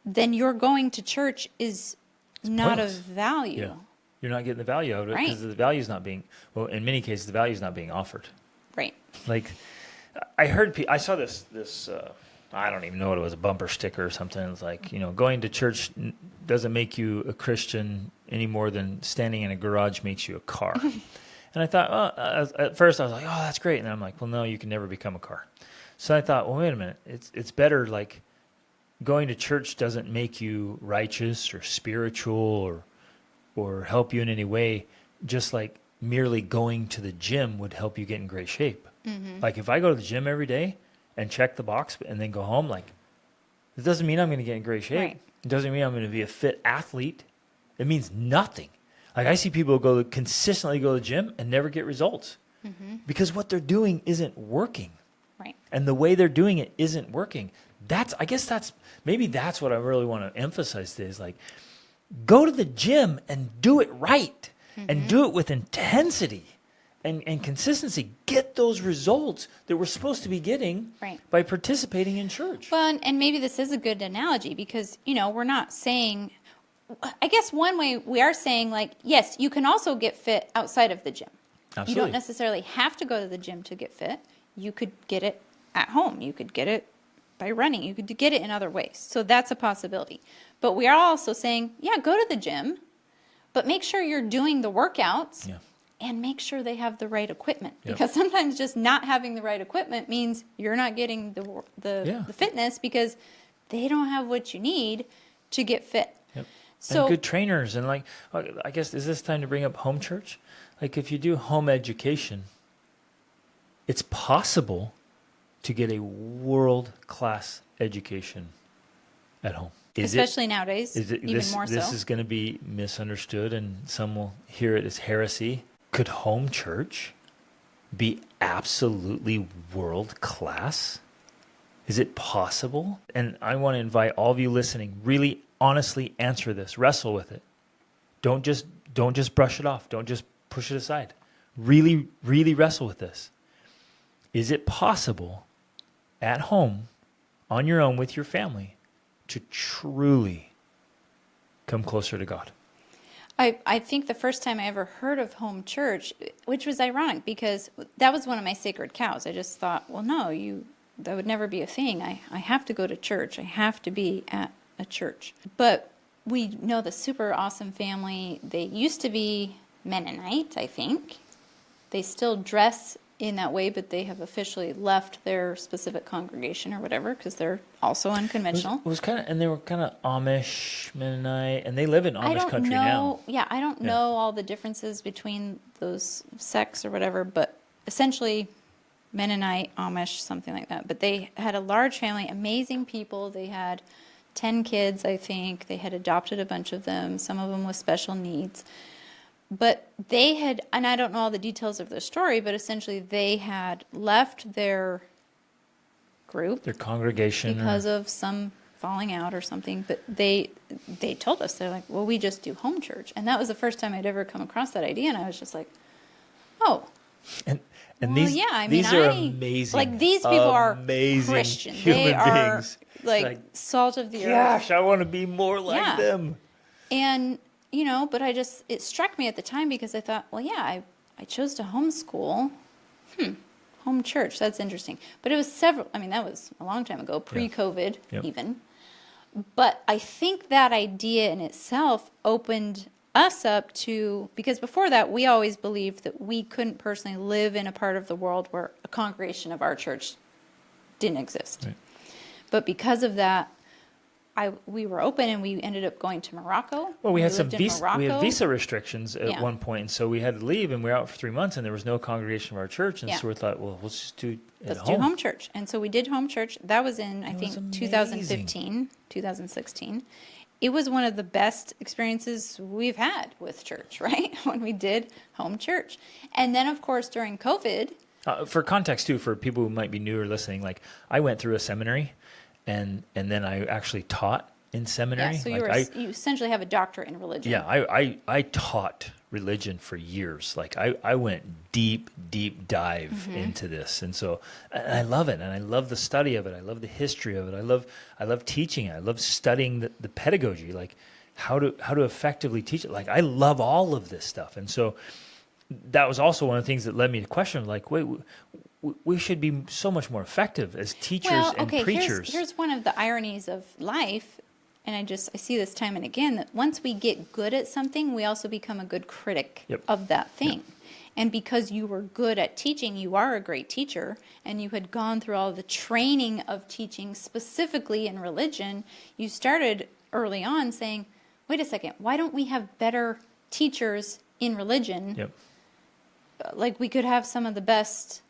S2: then your going to church is not
S1: pointless.
S2: of value.
S1: Yeah. You're not getting the value out of it,
S2: Right.
S1: because the value is not being, well, in many cases, the value is not being offered.
S2: Right.
S1: Like, I saw this I don't even know what it was, a bumper sticker or something. It was like, going to church doesn't make you a Christian any more than standing in a garage makes you a car. And I thought, well, at first I was like, oh, that's great. And I'm like, well, no, you can never become a car. So I thought, well, wait a minute. It's better, like, going to church doesn't make you righteous or spiritual or help you in any way, just like merely going to the gym would help you get in great shape. Mm-hmm. Like, if I go to the gym every day and check the box and then go home, like, it doesn't mean I'm going to get in great shape.
S2: Right.
S1: It doesn't mean I'm going to be a fit athlete. It means nothing. Like, I see people consistently go to the gym and never get results, because what they're doing isn't working.
S2: Right.
S1: And the way they're doing it isn't working. Maybe that's what I really want to emphasize today, is like, go to the gym and do it right, and do it with intensity and consistency. Get those results that we're supposed to be getting
S2: Right.
S1: by participating in church.
S2: Well, and maybe this is a good analogy because, we're not saying, I guess one way we are saying, like, yes, you can also get fit outside of the gym.
S1: Absolutely.
S2: You don't necessarily have to go to the gym to get fit. You could get it at home. You could get it by running. You could get it in other ways. So that's a possibility. But we are also saying, yeah, go to the gym, but make sure you're doing the workouts.
S1: Yeah.
S2: And make sure they have the right equipment,
S1: Yep.
S2: because sometimes just not having the right equipment means you're not getting the fitness, because they don't have what you need to get fit.
S1: Yep.
S2: So
S1: And good trainers. And, like, I guess, is this time to bring up home church? Like, if you do home education, it's possible to get a world-class education at home.
S2: especially nowadays, even more so.
S1: This is going to be misunderstood, and some will hear it as heresy. Could home church be absolutely world-class? Is it possible? And I want to invite all of you listening, really honestly answer this. Wrestle with it. Don't just brush it off. Don't just push it aside. Really, really wrestle with this. Is it possible at home, on your own with your family, to truly come closer to God?
S2: I think the first time I ever heard of home church, which was ironic because that was one of my sacred cows. I just thought, well, no, that would never be a thing. I have to go to church. I have to be at a church. But we know the super awesome family. They used to be Mennonite, I think. They still dress in that way, but they have officially left their specific congregation or whatever because they're also unconventional.
S1: It was kind of, and they were kind of Amish, Mennonite, and they live in Amish country now.
S2: Yeah, I don't know all the differences between those sects or whatever, but essentially Mennonite, Amish, something like that. But they had a large family, amazing people. They had 10 kids, I think. They had adopted a bunch of them, some of them with special needs. But they had, and I don't know all the details of their story, but essentially they had left their group,
S1: Their congregation.
S2: because of some falling out or something. But they told us, they're like, well, we just do home church. And that was the first time I'd ever come across that idea. And I was just like, oh.
S1: And
S2: Well,
S1: these,
S2: yeah, I mean,
S1: these are amazing.
S2: like, these people are
S1: amazing
S2: Christian.
S1: human
S2: They are
S1: beings.
S2: like salt of the earth.
S1: Gosh, I want to be more like
S2: Yeah.
S1: them.
S2: And, but it struck me at the time because I thought, well, yeah, I chose to homeschool. Home church, that's interesting. But it was that was a long time ago, pre-COVID
S1: Yep.
S2: even. But I think that idea in itself opened us up to, because before that, we always believed that we couldn't personally live in a part of the world where a congregation of our church didn't exist.
S1: Right.
S2: But because of that, we were open, and we ended up going to Morocco.
S1: Well, we had some
S2: lived in
S1: visa, we had
S2: Morocco.
S1: visa restrictions at
S2: Yeah.
S1: one point, and so we had to leave, and we were out for 3 months, and there was no congregation of our church, and
S2: Yeah.
S1: so we thought, well, let's just do it
S2: Let's
S1: at
S2: do home church. And so we did home church. That was in, I
S1: It
S2: think,
S1: was
S2: 2015, 2016. It was one of the best experiences we've had with church, right? When we did home church. And then, of course, during COVID,
S1: For context, too, for people who might be newer listening, like I went through a seminary, and then I actually taught in seminary.
S2: so
S1: Like,
S2: you essentially have a doctorate in religion.
S1: Yeah, I taught religion for years. Like I went deep dive
S2: Mm-hmm.
S1: into this, and so and I love it, and I love the study of it. I love the history of it. I love teaching it. I love studying the pedagogy, like how to effectively teach it. Like I love all of this stuff, and so that was also one of the things that led me to question, like, wait, we should be so much more effective as teachers and preachers.
S2: Here's one of the ironies of life. And I see this time and again, that once we get good at something, we also become a good critic
S1: Yep.
S2: of that thing. And because you were good at teaching, you are a great teacher, and you had gone through all the training of teaching specifically in religion, you started early on saying, wait a second, why don't we have better teachers in religion?
S1: Yep.
S2: Like we could have some of the best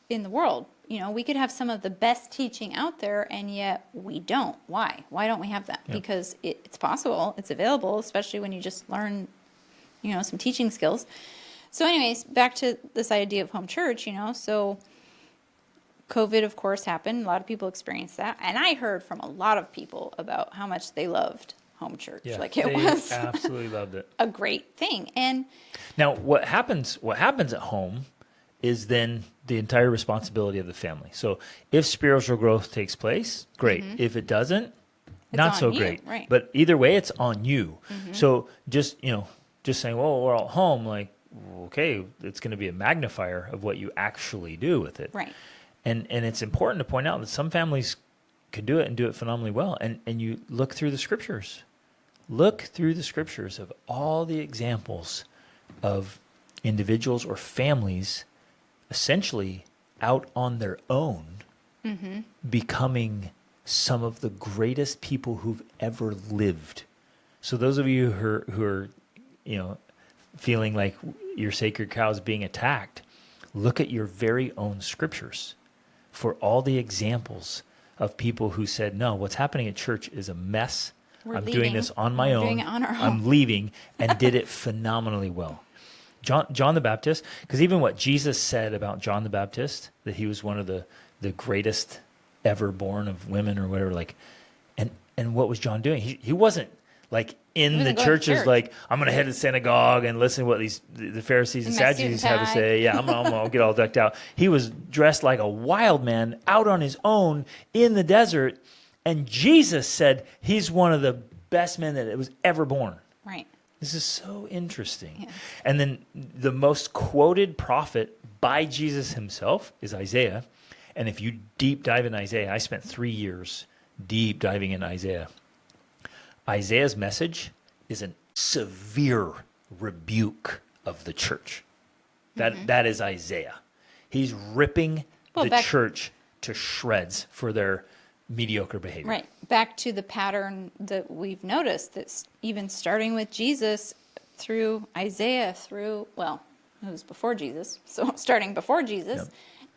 S2: in the world. We could have some of the best teaching out there, and yet we don't. Why? Why don't we have that?
S1: Yep.
S2: Because it's possible, it's available, especially when you just learn, some teaching skills. So anyways, back to this idea of home church, so COVID, of course, happened. A lot of people experienced that. And I heard from a lot of people about how much they loved home church.
S1: Yeah,
S2: Like it
S1: they
S2: was
S1: absolutely loved it.
S2: a great thing. And
S1: Now, what happens at home is then the entire responsibility of the family. So if spiritual growth takes place, great. If it doesn't, not
S2: on
S1: so
S2: you,
S1: great.
S2: right.
S1: But either way, it's on you. So just saying, well, we're all at home, like, okay, it's going to be a magnifier of what you actually do with it.
S2: right.
S1: And it's important to point out that some families can do it and do it phenomenally well. And you look through the scriptures. Look through the scriptures of all the examples of individuals or families essentially out on their own, becoming some of the greatest people who've ever lived. So those of you who are feeling like your sacred cow is being attacked, look at your very own scriptures for all the examples of people who said, no, what's happening at church is a mess.
S2: We're
S1: I'm
S2: leaving.
S1: doing this on my
S2: We're
S1: own.
S2: doing it on our
S1: I'm
S2: own."
S1: leaving, and did it phenomenally well. John the Baptist, because even what Jesus said about John the Baptist, that he was one of the greatest ever born of women or whatever, like, and what was John doing? He wasn't like in
S2: He
S1: the
S2: wasn't going to
S1: churches
S2: church.
S1: like, I'm going to head to the synagogue and listen to what the Pharisees and
S2: In my suit
S1: Sadducees
S2: and
S1: have to
S2: tie.
S1: say. Yeah, I'm gonna get all decked out. He was dressed like a wild man out on his own in the desert, and Jesus said he's one of the best men that was ever born.
S2: Right.
S1: This is so interesting.
S2: Yeah.
S1: And then the most quoted prophet by Jesus himself is Isaiah. And if you deep dive in Isaiah, I spent 3 years deep diving in Isaiah. Isaiah's message is a severe rebuke of the church. That is Isaiah. He's ripping the church to shreds for their mediocre behavior.
S2: Right. Back to the pattern that we've noticed, that's even starting with Jesus through Isaiah, it was before Jesus, so starting before Jesus,
S1: Yep.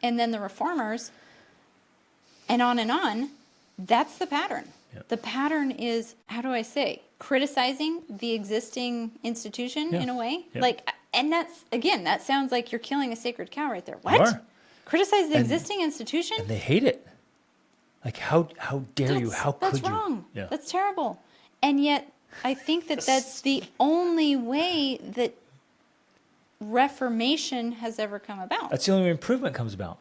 S2: and then the reformers, and on, that's the pattern.
S1: Yep.
S2: The pattern is, criticizing the existing institution
S1: Yeah.
S2: in a way.
S1: Yep.
S2: And that sounds like you're killing a sacred cow right there.
S1: You
S2: What?
S1: are.
S2: Criticize the existing institution?
S1: And they hate it. Like, how dare you? How could
S2: That's
S1: you?
S2: wrong.
S1: Yeah.
S2: That's terrible. And yet, I think that's the only way that reformation has ever come about.
S1: That's the only way improvement comes about.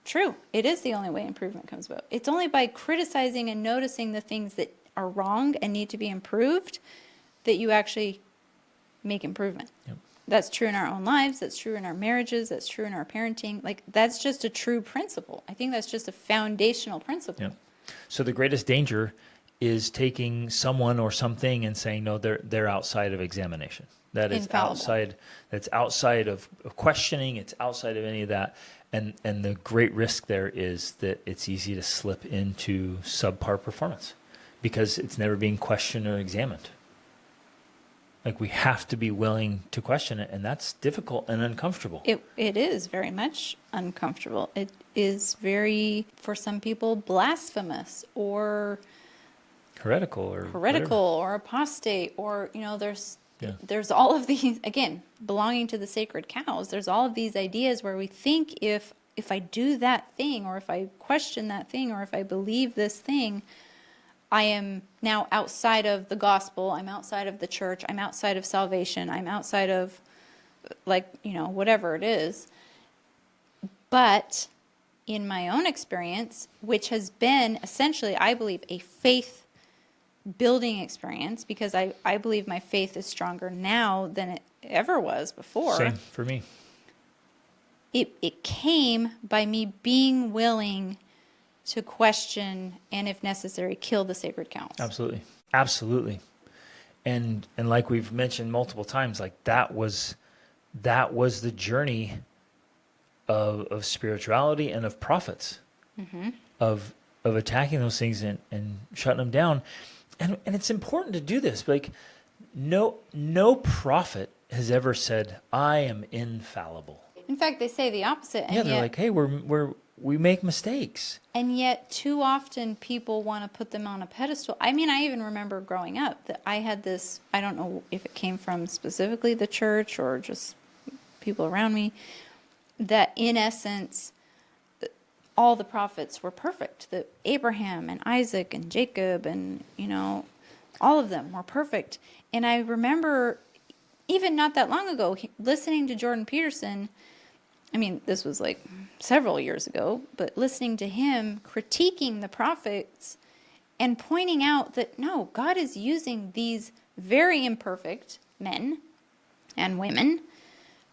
S2: True. It is the only way improvement comes about. It's only by criticizing and noticing the things that are wrong and need to be improved that you actually make improvement.
S1: Yep.
S2: That's true in our own lives. That's true in our marriages. That's true in our parenting. Like, that's just a true principle. I think that's just a foundational principle.
S1: Yeah. So the greatest danger is taking someone or something and saying, no, they're outside of examination. That is
S2: Infallible.
S1: outside. That's outside of questioning. It's outside of any of that. And the great risk there is that it's easy to slip into subpar performance because it's never being questioned or examined. Like, we have to be willing to question it, and that's difficult and uncomfortable.
S2: It is very much uncomfortable. It is very, for some people, blasphemous or
S1: heretical whatever.
S2: or apostate, or, you know,
S1: Yeah.
S2: there's all of these, again, belonging to the sacred cows. There's all of these ideas where we think if I do that thing, or if I question that thing, or if I believe this thing, I am now outside of the gospel. I'm outside of the church. I'm outside of salvation. I'm outside of, like, you know, whatever it is. But in my own experience, which has been essentially, I believe, a faith building experience, because I believe my faith is stronger now than it ever was before.
S1: Same for me.
S2: It came by me being willing to question and, if necessary, kill the sacred cows.
S1: Absolutely. And like we've mentioned multiple times, like that was the journey of spirituality and of prophets, of attacking those things and shutting them down. And it's important to do this. Like, no prophet has ever said, I am infallible.
S2: In fact, they say the opposite. And
S1: Yeah, they're
S2: yet,
S1: like, hey, we make mistakes.
S2: And yet, too often, people want to put them on a pedestal. I mean, I even remember growing up that I had this, I don't know if it came from specifically the church or just people around me, that in essence, all the prophets were perfect. That Abraham and Isaac and Jacob and, you know, all of them were perfect. And I remember, even not that long ago, listening to Jordan Peterson. I mean, this was like several years ago, but listening to him critiquing the prophets and pointing out that, no, God is using these very imperfect men and women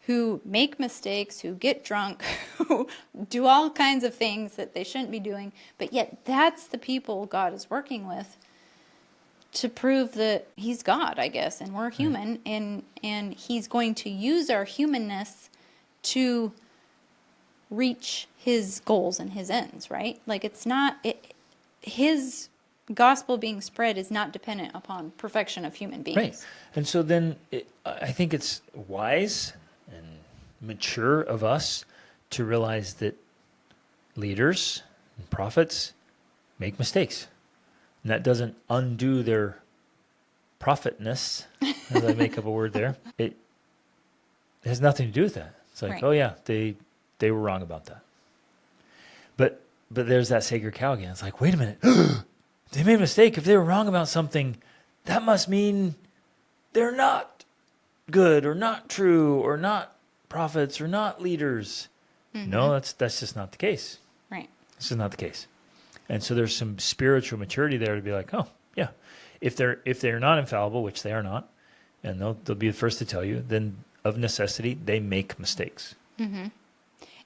S2: who make mistakes, who get drunk, who do all kinds of things that they shouldn't be doing, but yet that's the people God is working with to prove that he's God, I guess, and we're human, and he's going to use our humanness to reach his goals and his ends, right? Like, it's not, his gospel being spread is not dependent upon perfection of human beings.
S1: Right. And so then I think it's wise and mature of us to realize that leaders and prophets make mistakes. And that doesn't undo their prophetness, as I make up a word there. It has nothing to do with that. It's like,
S2: Right.
S1: oh yeah, they were wrong about that. But there's that sacred cow again. It's like, wait a minute. They made a mistake. If they were wrong about something, that must mean they're not good or not true or not prophets or not leaders. No, that's just not the case.
S2: Right.
S1: This is not the case. And so there's some spiritual maturity there to be like, oh, yeah, if they're not infallible, which they are not, and they'll be the first to tell you, then of necessity, they make mistakes.
S2: And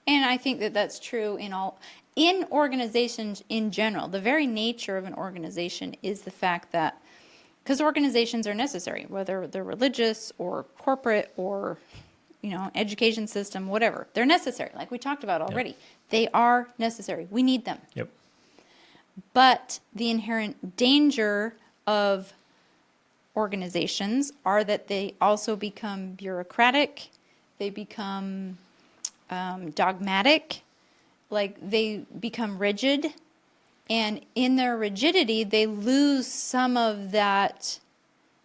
S2: I think that that's true in organizations in general. The very nature of an organization is the fact that, because organizations are necessary, whether they're religious or corporate or, you know, education system, whatever, they're necessary. Like we talked about already, they are necessary. We need them.
S1: Yep.
S2: But the inherent danger of organizations are that they also become bureaucratic. They become dogmatic, like they become rigid, and in their rigidity they lose some of that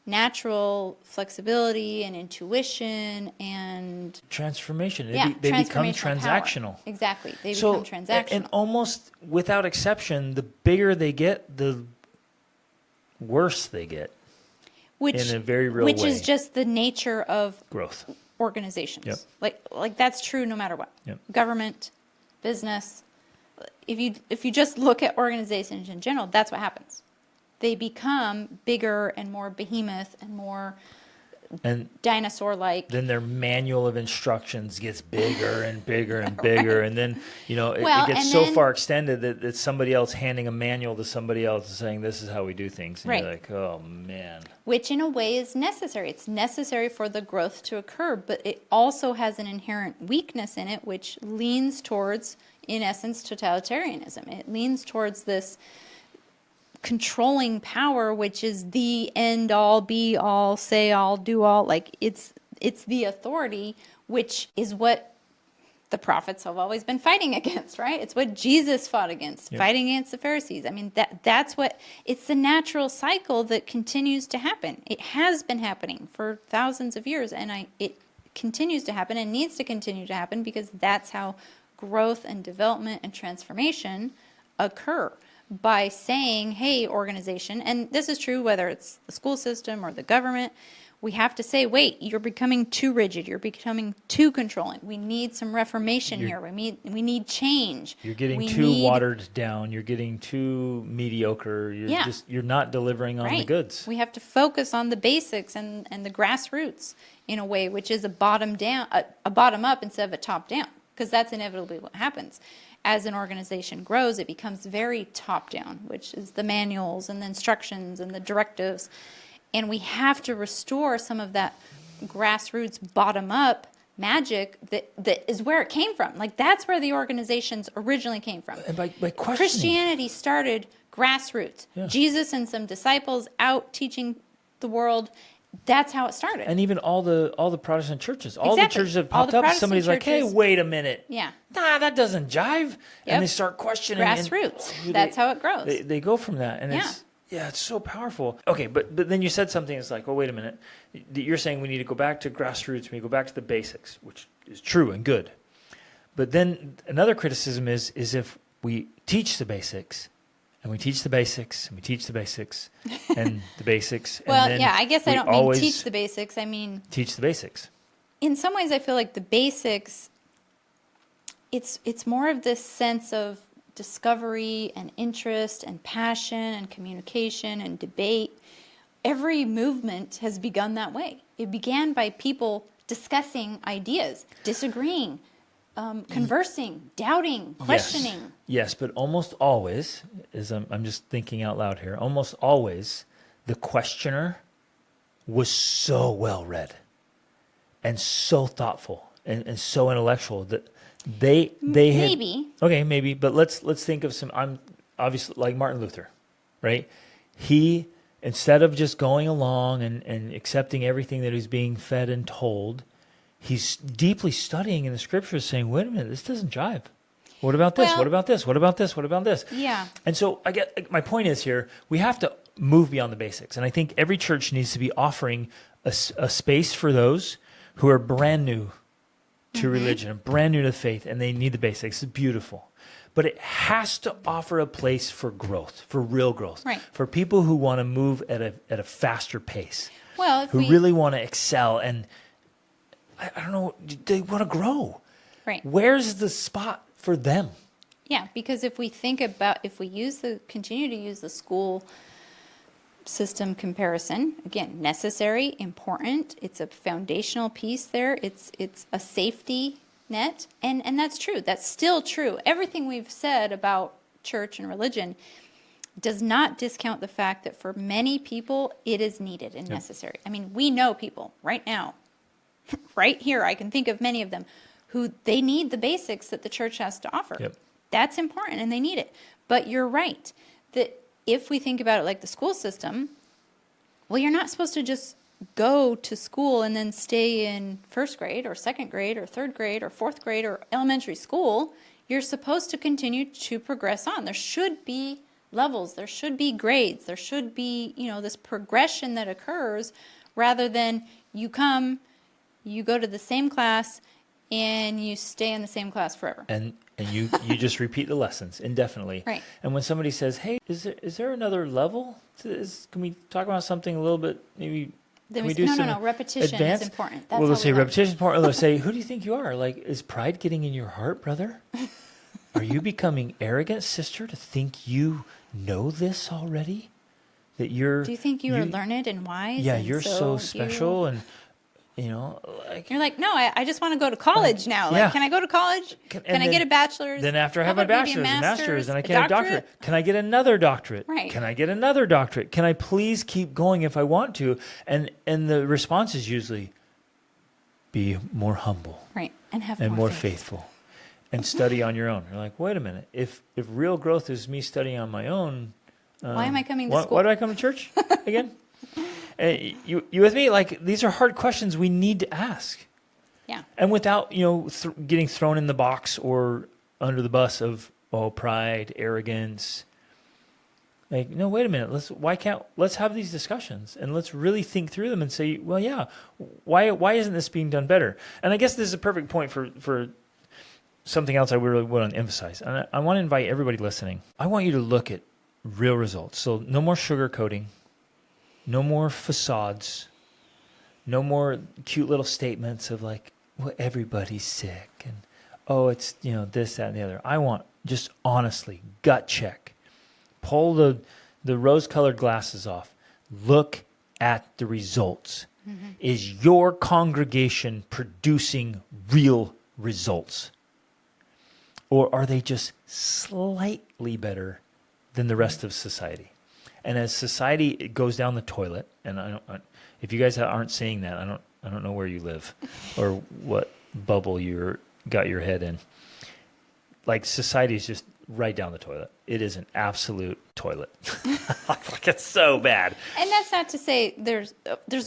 S2: natural flexibility and intuition and
S1: Transformation. They become
S2: transformational
S1: transactional.
S2: power. Exactly, they
S1: So,
S2: become transactional.
S1: and almost without exception, the bigger they get, the worse they get. In a very real
S2: which
S1: way.
S2: is just the nature of
S1: Growth.
S2: organizations.
S1: Yep.
S2: Like that's true no matter what.
S1: Yep.
S2: Government, business. If you just look at organizations in general, that's what happens. They become bigger and more behemoth and more
S1: And
S2: dinosaur-like.
S1: then their manual of instructions gets bigger and bigger and bigger.
S2: Right.
S1: And then, it
S2: Well,
S1: gets
S2: and
S1: so
S2: then-
S1: far extended that it's somebody else handing a manual to somebody else and saying, this is how we do things. And
S2: Right.
S1: you're like, oh, man.
S2: Which in a way is necessary. It's necessary for the growth to occur, but it also has an inherent weakness in it, which leans towards, in essence, totalitarianism. It leans towards this controlling power, which is the end all, be all, say all, do all. Like it's the authority, which is what the prophets have always been fighting against, right? It's what Jesus fought against,
S1: Yep.
S2: fighting against the Pharisees. I mean, that's what, it's the natural cycle that continues to happen. It has been happening for thousands of years, and it continues to happen and needs to continue to happen because that's how growth and development and transformation occur. By saying, hey, organization, and this is true whether it's the school system or the government, we have to say, wait, you're becoming too rigid, you're becoming too controlling. We need some reformation here. We need change.
S1: You're getting
S2: We
S1: too
S2: need-
S1: watered down. You're getting too mediocre. You're not delivering on the
S2: Right.
S1: goods.
S2: We have to focus on the basics and the grassroots in a way, which is a bottom down, a bottom up instead of a top down, because that's inevitably what happens. As an organization grows, it becomes very top down, which is the manuals and the instructions and the directives. And we have to restore some of that grassroots bottom up magic that is where it came from. Like that's where the organizations originally came from.
S1: And by questioning.
S2: Christianity started grassroots.
S1: Yeah.
S2: Jesus and some disciples out teaching the world. That's how it started.
S1: And even all the Protestant churches, all the
S2: Exactly.
S1: churches have
S2: All
S1: popped
S2: the
S1: up.
S2: Protestant
S1: Somebody's like, hey,
S2: churches-
S1: wait a minute.
S2: Yeah.
S1: Nah, that doesn't jive.
S2: Yep.
S1: And they start questioning. and
S2: Grassroots. That's how it grows.
S1: They go from that. And it's so powerful. Okay, but then you said something that's like, oh, wait a minute. You're saying we need to go back to grassroots. We go back to the basics, which is true and good. But then another criticism is if we teach the basics, and we teach the basics, and we teach the basics, and the basics.
S2: Well,
S1: and then
S2: yeah, I guess I
S1: we
S2: don't mean
S1: always
S2: teach the basics. I mean,
S1: teach the basics.
S2: in some ways, I feel like the basics, it's more of this sense of discovery and interest and passion and communication and debate. Every movement has begun that way. It began by people discussing ideas, disagreeing, conversing, doubting, questioning.
S1: Yes, but almost always, I'm just thinking out loud here, almost always the questioner was so well read and so thoughtful and so intellectual that they
S2: Maybe.
S1: had, okay, maybe, but let's think of I'm obviously like Martin Luther, right? He, instead of just going along and accepting everything that he's being fed and told, he's deeply studying in the scriptures saying, wait a minute, this doesn't jive. What about this?
S2: Well-
S1: What about this? What about this? What about this?
S2: Yeah.
S1: And so my point is here, we have to move beyond the basics. And I think every church needs to be offering a space for those who are brand new to religion, and brand new to faith, and they need the basics. It's beautiful. But it has to offer a place for growth, for real growth,
S2: Right.
S1: for people who want to move at a faster pace,
S2: Well, if
S1: who
S2: we
S1: really want to excel. And I don't know, they want to grow.
S2: right.
S1: Where's the spot for them?
S2: Yeah, because if we think about, if we continue to use the school system comparison, again, necessary, important, it's a foundational piece there, it's a safety net, and that's true, that's still true. Everything we've said about church and religion does not discount the fact that for many people, it is needed and necessary. I mean, we know people right now, right here, I can think of many of them, who they need the basics that the church has to offer.
S1: Yep.
S2: That's important and they need it. But you're right that if we think about it like the school system, well, you're not supposed to just go to school and then stay in first grade or second grade or third grade or fourth grade or elementary school. You're supposed to continue to progress on. There should be levels, there should be grades, there should be, this progression that occurs rather than you come, you go to the same class and you stay in the same class forever.
S1: And you just repeat the lessons indefinitely.
S2: Right.
S1: And when somebody says, "Hey, is there another level to this? Can we talk about something a little bit? Maybe
S2: Then
S1: can we do some
S2: repetition
S1: advanced?"
S2: is important. That's
S1: Well,
S2: how
S1: they'll
S2: we
S1: say
S2: learn.
S1: repetition is important. They'll say, "Who do you think you are? Like, is pride getting in your heart, brother? Are you becoming arrogant, sister, to think you know this already? that you're.
S2: Do you think you are learned and wise?
S1: Yeah,
S2: and
S1: you're so special, and like
S2: you're like, no, I just want to go to college now. Like,
S1: yeah.
S2: can I go to college? Can I get a bachelor's?
S1: Then after I have
S2: How
S1: my
S2: about maybe
S1: bachelor's and master's, and I
S2: a
S1: get a doctorate, can I get another doctorate?
S2: Right.
S1: Can I get another doctorate? Can I please keep going if I want to? And the response is usually, be more humble,
S2: right, and have
S1: and more
S2: faith.
S1: faithful, and study on your own. You're like, wait a minute, if real growth is me studying on my own,
S2: why am I coming to school?
S1: Why do I come to church again? You with me? Like, these are hard questions we need to ask.
S2: Yeah.
S1: And without, getting thrown in the box or under the bus of, pride, arrogance. Like, no, wait a minute. Let's have these discussions and let's really think through them and say, well, yeah, why isn't this being done better? And I guess this is a perfect point for something else I really want to emphasize. And I want to invite everybody listening. I want you to look at real results. So no more sugarcoating, no more facades, no more cute little statements of like, well, everybody's sick and, it's, this, that, and the other. I want just honestly, gut check. Pull the rose-colored glasses off. Look at the results. Mm-hmm. Is your congregation producing real results? Or are they just slightly better than the rest of society? And as society goes down the toilet, and if you guys aren't seeing that, I don't know where you live or what bubble you're got your head in. Like, society is just right down the toilet. It is an absolute toilet. Like, it's so bad.
S2: And that's not to say there's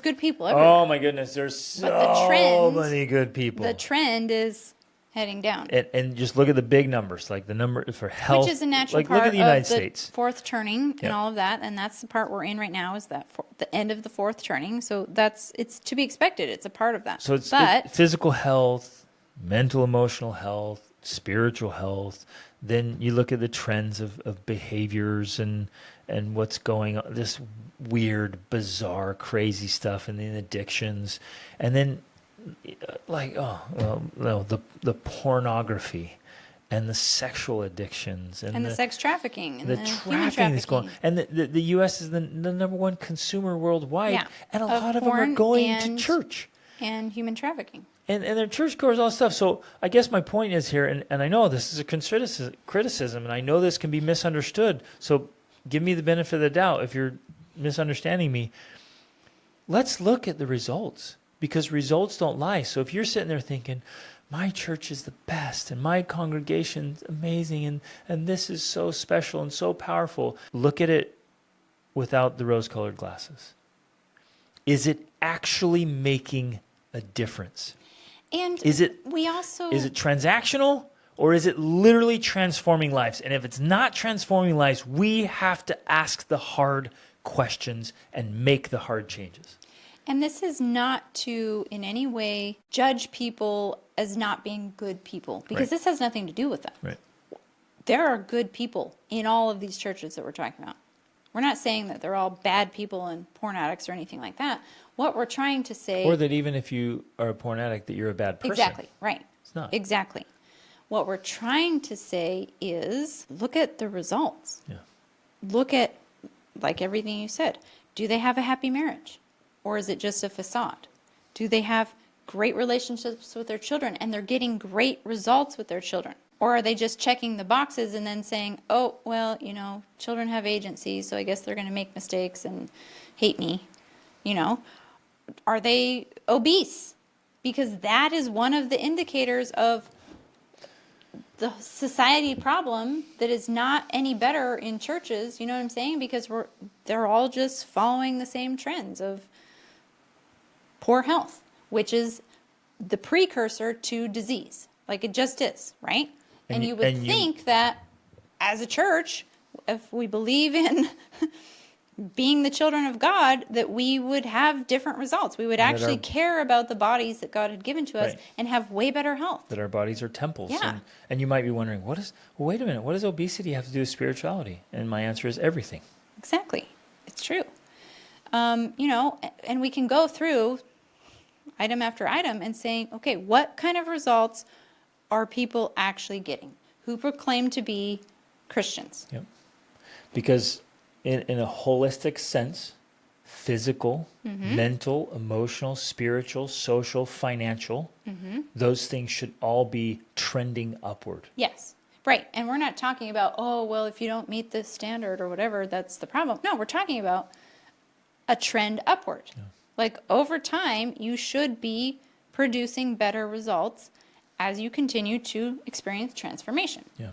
S2: good people everywhere.
S1: Oh my goodness, there's so many good people.
S2: The trend is heading down.
S1: And just look at the big numbers, like the number for health.
S2: Which is a natural part
S1: look at the United
S2: of the
S1: States.
S2: fourth turning and all of that. And that's the part we're in right now, is that the end of the fourth turning. So it's to be expected. It's a part of that.
S1: So it's
S2: but
S1: physical health, mental, emotional health, spiritual health. Then you look at the trends of behaviors and what's going on, this weird, bizarre, crazy stuff, and then addictions. And then the pornography and the sexual addictions and
S2: the sex trafficking and
S1: the
S2: human
S1: trafficking that's going on.
S2: trafficking.
S1: And the U.S. is the number one consumer worldwide,
S2: Yeah,
S1: and a lot of them are going to church.
S2: And human trafficking.
S1: And they're churchgoers, all that stuff. So I guess my point is here, and I know this is a criticism, and I know this can be misunderstood. So give me the benefit of the doubt if you're misunderstanding me. Let's look at the results, because results don't lie. So if you're sitting there thinking, my church is the best, and my congregation's amazing, and this is so special and so powerful, look at it without the rose-colored glasses. Is it actually making a difference?
S2: And
S1: is it transactional, or is it literally transforming lives? And if it's not transforming lives, we have to ask the hard questions and make the hard changes.
S2: And this is not to in any way judge people as not being good people, because this has nothing to do with that.
S1: Right.
S2: There are good people in all of these churches that we're talking about. We're not saying that they're all bad people and porn addicts or anything like that. What we're trying to say...
S1: Or that even if you are a porn addict, that you're a bad person.
S2: Exactly, right.
S1: It's not.
S2: Exactly. What we're trying to say is, look at the results.
S1: Yeah.
S2: Look at, like everything you said, do they have a happy marriage? Or is it just a facade? Do they have great relationships with their children and they're getting great results with their children? Or are they just checking the boxes and then saying, oh, well, children have agency, so I guess they're going to make mistakes and hate me, Are they obese? Because that is one of the indicators of the society problem that is not any better in churches, you know what I'm saying? Because they're all just following the same trends of poor health, which is the precursor to disease. Like, it just is, right? And you would think that as a church, if we believe in being the children of God, that we would have different results. We would actually care about the bodies that God had given to us and have way better health.
S1: That our bodies are temples.
S2: Yeah.
S1: And you might be wondering, wait a minute, what does obesity have to do with spirituality? And my answer is everything.
S2: Exactly. It's true. And we can go through item after item and saying, okay, what kind of results are people actually getting who proclaim to be Christians?
S1: Yep. Because in a holistic sense, physical, mental, emotional, spiritual, social, financial, those things should all be trending upward.
S2: Yes. Right. And we're not talking about, oh, well, if you don't meet this standard or whatever, that's the problem. No, we're talking about a trend upward. Yeah. Like over time, you should be producing better results as you continue to experience transformation.
S1: Yeah.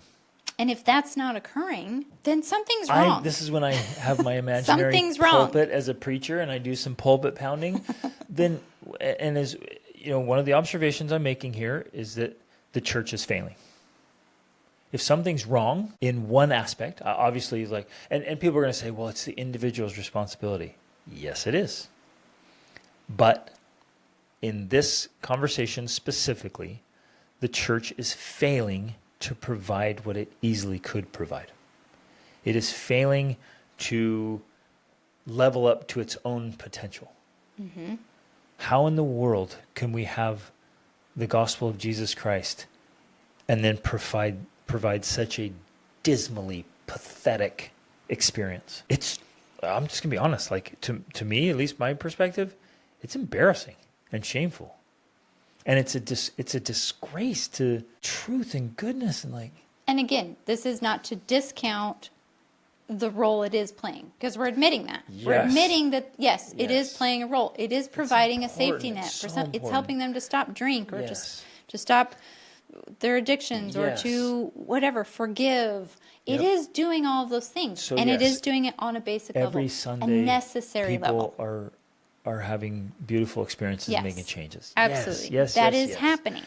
S2: And if that's not occurring, then something's wrong.
S1: This is when I have my imaginary
S2: Something's wrong.
S1: pulpit as a preacher and I do some pulpit pounding. Then, and as you know, one of the observations I'm making here is that the church is failing. If something's wrong in one aspect, obviously, like, and people are going to say, well, it's the individual's responsibility. Yes, it is. But in this conversation specifically, the church is failing to provide what it easily could provide. It is failing to level up to its own potential. Mm-hmm. How in the world can we have the gospel of Jesus Christ and then provide such a dismally pathetic experience? I'm just gonna be honest, like to me, at least my perspective, it's embarrassing and shameful. And it's a disgrace to truth and goodness and like.
S2: And again, this is not to discount the role it is playing, because we're admitting that.
S1: Yes.
S2: We're admitting that, yes, it is playing a role. It is providing a safety net
S1: It's
S2: for
S1: so
S2: some. It's helping them to stop drink or
S1: Yes.
S2: to stop their addictions or
S1: Yes.
S2: to whatever, forgive. It
S1: Yep.
S2: is doing all of those things.
S1: So
S2: and it
S1: yes,
S2: is doing it on a basic
S1: every
S2: level,
S1: Sunday
S2: a necessary
S1: people
S2: level.
S1: are having beautiful experiences
S2: Yes.
S1: and making changes.
S2: Absolutely.
S1: Yes,
S2: that
S1: yes,
S2: is
S1: yes.
S2: happening.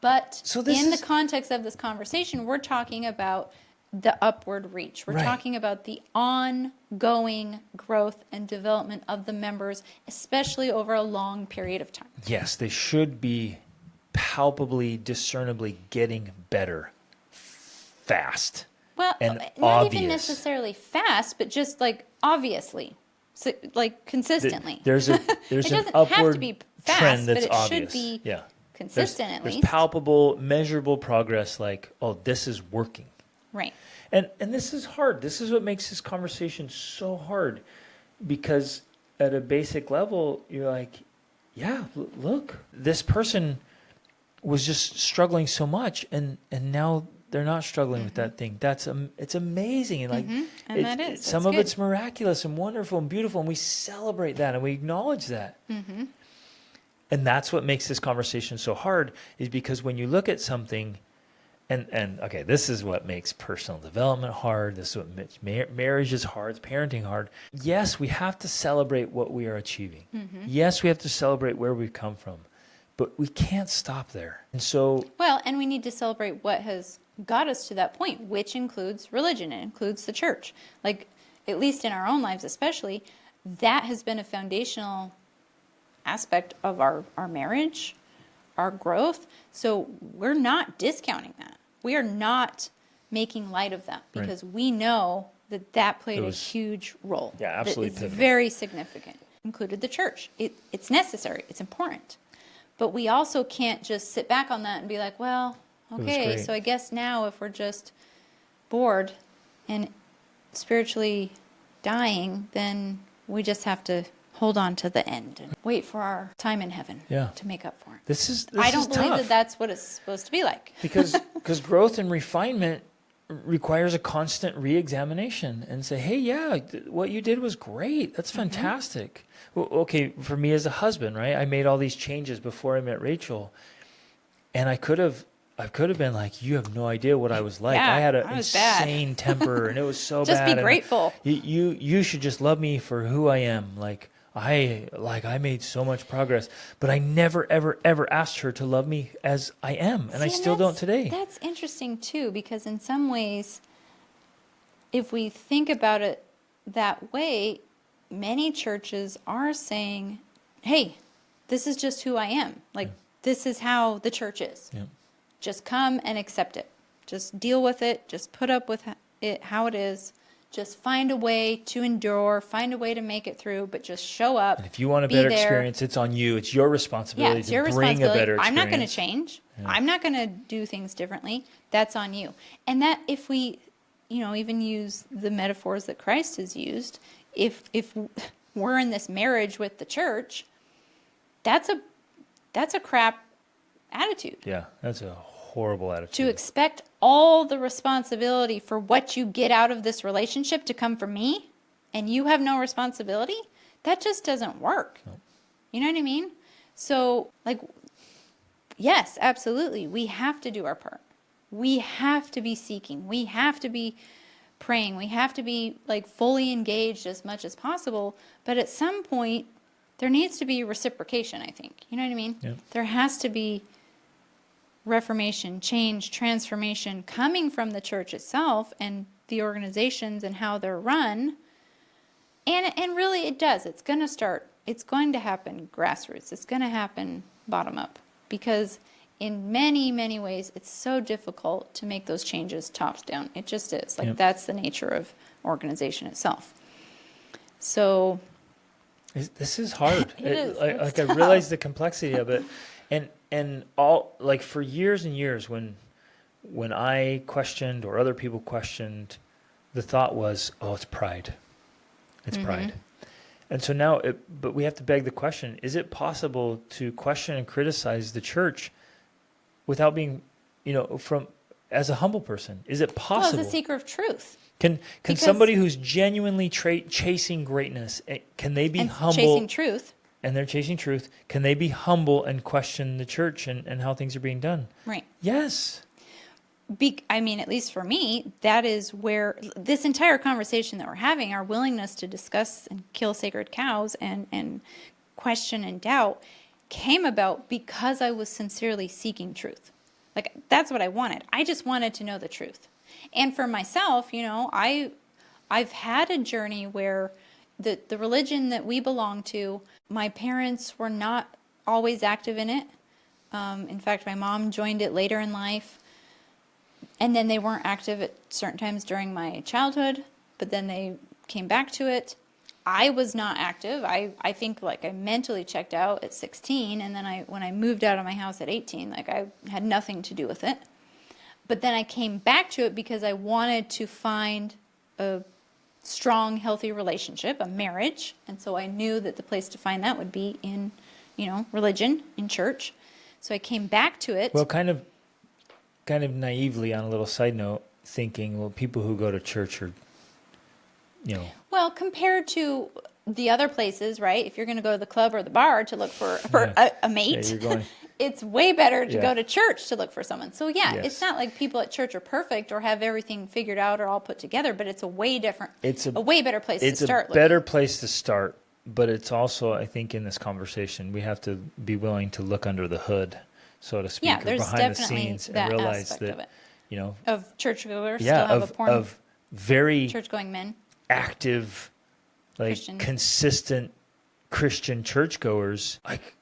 S2: But
S1: So this
S2: in
S1: is-
S2: the context of this conversation, we're talking about the upward reach. We're
S1: Right.
S2: talking about the ongoing growth and development of the members, especially over a long period of time.
S1: Yes, they should be palpably, discernibly getting better fast.
S2: Well,
S1: And
S2: not
S1: obvious.
S2: even necessarily fast, but just like obviously, so, like consistently.
S1: There's
S2: It
S1: an
S2: doesn't have
S1: upward
S2: to be fast,
S1: trend that's
S2: but it
S1: obvious.
S2: should be
S1: yeah.
S2: consistent at
S1: There's
S2: least.
S1: palpable, measurable progress like, oh, this is working.
S2: Right.
S1: And this is hard. This is what makes this conversation so hard, because at a basic level, you're like, yeah, look, this person was just struggling so much, and now they're not struggling with that thing. It's amazing, and like,
S2: And that is.
S1: some
S2: That's
S1: of
S2: good.
S1: it's miraculous and wonderful and beautiful, and we celebrate that and we acknowledge that. And that's what makes this conversation so hard, is because when you look at something. And okay, this is what makes personal development hard. This is what makes marriage is hard, it's parenting hard. Yes, we have to celebrate what we are achieving. Yes, we have to celebrate where we've come from. But we can't stop there. And so...
S2: Well, and we need to celebrate what has got us to that point, which includes religion. It includes the church. Like, at least in our own lives especially, that has been a foundational aspect of our marriage, our growth. So we're not discounting that. We are not making light of that, because we know that played a huge role.
S1: Yeah, absolutely
S2: It's
S1: pivotal.
S2: very significant. Included the church. It's necessary. It's important. But we also can't just sit back on that and be like, well, okay,
S1: great.
S2: so I guess now if we're just bored and spiritually dying, then we just have to hold on to the end and wait for our time in heaven to make up for it.
S1: This is
S2: I don't believe
S1: tough.
S2: that that's what it's supposed to be like.
S1: because growth and refinement requires a constant re-examination and say, hey, yeah, what you did was great. That's fantastic. Well, okay, for me as a husband, right? I made all these changes before I met Rachel, and I could have been like, you have no idea what I was like.
S2: Yeah,
S1: I had an
S2: I was bad.
S1: insane temper, and it was so
S2: Just
S1: bad.
S2: be
S1: and
S2: grateful.
S1: You should just love me for who I am. I made so much progress, but I never, ever, ever asked her to love me as I am, and I still don't today.
S2: That's interesting too, because in some ways, if we think about it that way, many churches are saying, hey, this is just who I am. Like, this is how the church is.
S1: Yeah.
S2: Just come and accept it. Just deal with it. Just put up with it how it is. Just find a way to endure, find a way to make it through, but just show up.
S1: And if you want a
S2: be
S1: better
S2: there.
S1: experience, it's on you. It's your responsibility
S2: Yeah, it's your
S1: to bring a
S2: responsibility.
S1: better experience.
S2: I'm not going to change. I'm not going to do things differently. That's on you. And that if we even use the metaphors that Christ has used. If we're in this marriage with the church, that's a crap attitude.
S1: Yeah, that's a horrible attitude.
S2: To expect all the responsibility for what you get out of this relationship to come from me, and you have no responsibility, that just doesn't work.
S1: No.
S2: You know what I mean? So, like, yes, absolutely, we have to do our part. We have to be seeking. We have to be praying. We have to be, like, fully engaged as much as possible. But at some point, there needs to be reciprocation, I think. You know what I mean?
S1: Yeah.
S2: There has to be reformation, change, transformation coming from the church itself and the organizations and how they're run. And really it does. It's going to happen grassroots. It's going to happen bottom up, because in many, many ways it's so difficult to make those changes tops down. It just is. Like, that's the nature of organization itself. So
S1: this is hard.
S2: It is.
S1: Like I realize the complexity of it. And all, like, for years and years, when I questioned or other people questioned, the thought was, oh, it's pride. It's pride. And so now, but we have to beg the question, is it possible to question and criticize the church without being, as a humble person? Is it possible?
S2: Well, it's a seeker of truth.
S1: Can somebody who's genuinely chasing greatness, can they be humble?
S2: Chasing truth.
S1: And they're chasing truth. Can they be humble and question the church and how things are being done?
S2: Right.
S1: Yes.
S2: At least for me, that is where this entire conversation that we're having, our willingness to discuss and kill sacred cows and question and doubt, came about because I was sincerely seeking truth. Like, that's what I wanted. I just wanted to know the truth. And for myself, I've had a journey where the religion that we belong to, my parents were not always active in it. In fact, my mom joined it later in life. And then they weren't active at certain times during my childhood, but then they came back to it. I was not active. I think, like, I mentally checked out at 16, and then when I moved out of my house at 18, like, I had nothing to do with it. But then I came back to it because I wanted to find a strong, healthy relationship, a marriage. And so I knew that the place to find that would be in, religion, in church. So I came back to it.
S1: Well, kind of naively, on a little side note, thinking, well, people who go to church are,
S2: Well, compared to the other places, right? If you're going to go to the club or the bar to look for a mate,
S1: you're going,
S2: it's way better to go to church to look for someone. So
S1: Yes.
S2: It's not like people at church are perfect or have everything figured out or all put together, but it's a way different, a way better place to start.
S1: It's a better place to start, but it's also, I think, in this conversation, we have to be willing to look under the hood, so to speak,
S2: Yeah,
S1: or
S2: there's
S1: behind the
S2: definitely
S1: scenes,
S2: that
S1: and realize
S2: aspect
S1: that,
S2: of it. Of churchgoers
S1: yeah,
S2: still have a porn,
S1: of very
S2: church-going men,
S1: active, like,
S2: Christians.
S1: consistent Christian churchgoers, like,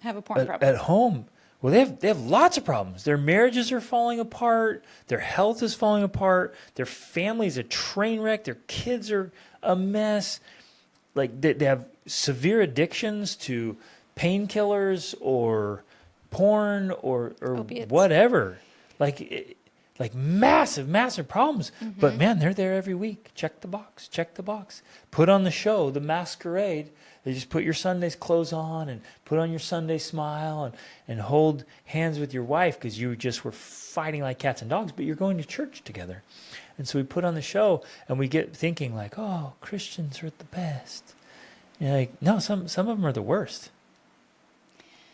S2: have a porn problem.
S1: at home. Well, they have lots of problems. Their marriages are falling apart. Their health is falling apart. Their family's a train wreck. Their kids are a mess. Like, they have severe addictions to painkillers or porn or
S2: Opiates.
S1: whatever. Like massive problems. But man, they're there every week. Check the box. Put on the show, the masquerade. They just put your Sunday's clothes on and put on your Sunday smile and hold hands with your wife because you just were fighting like cats and dogs, but you're going to church together. And so we put on the show and we get thinking like, oh, Christians are the best. And like, no, some of them are the worst.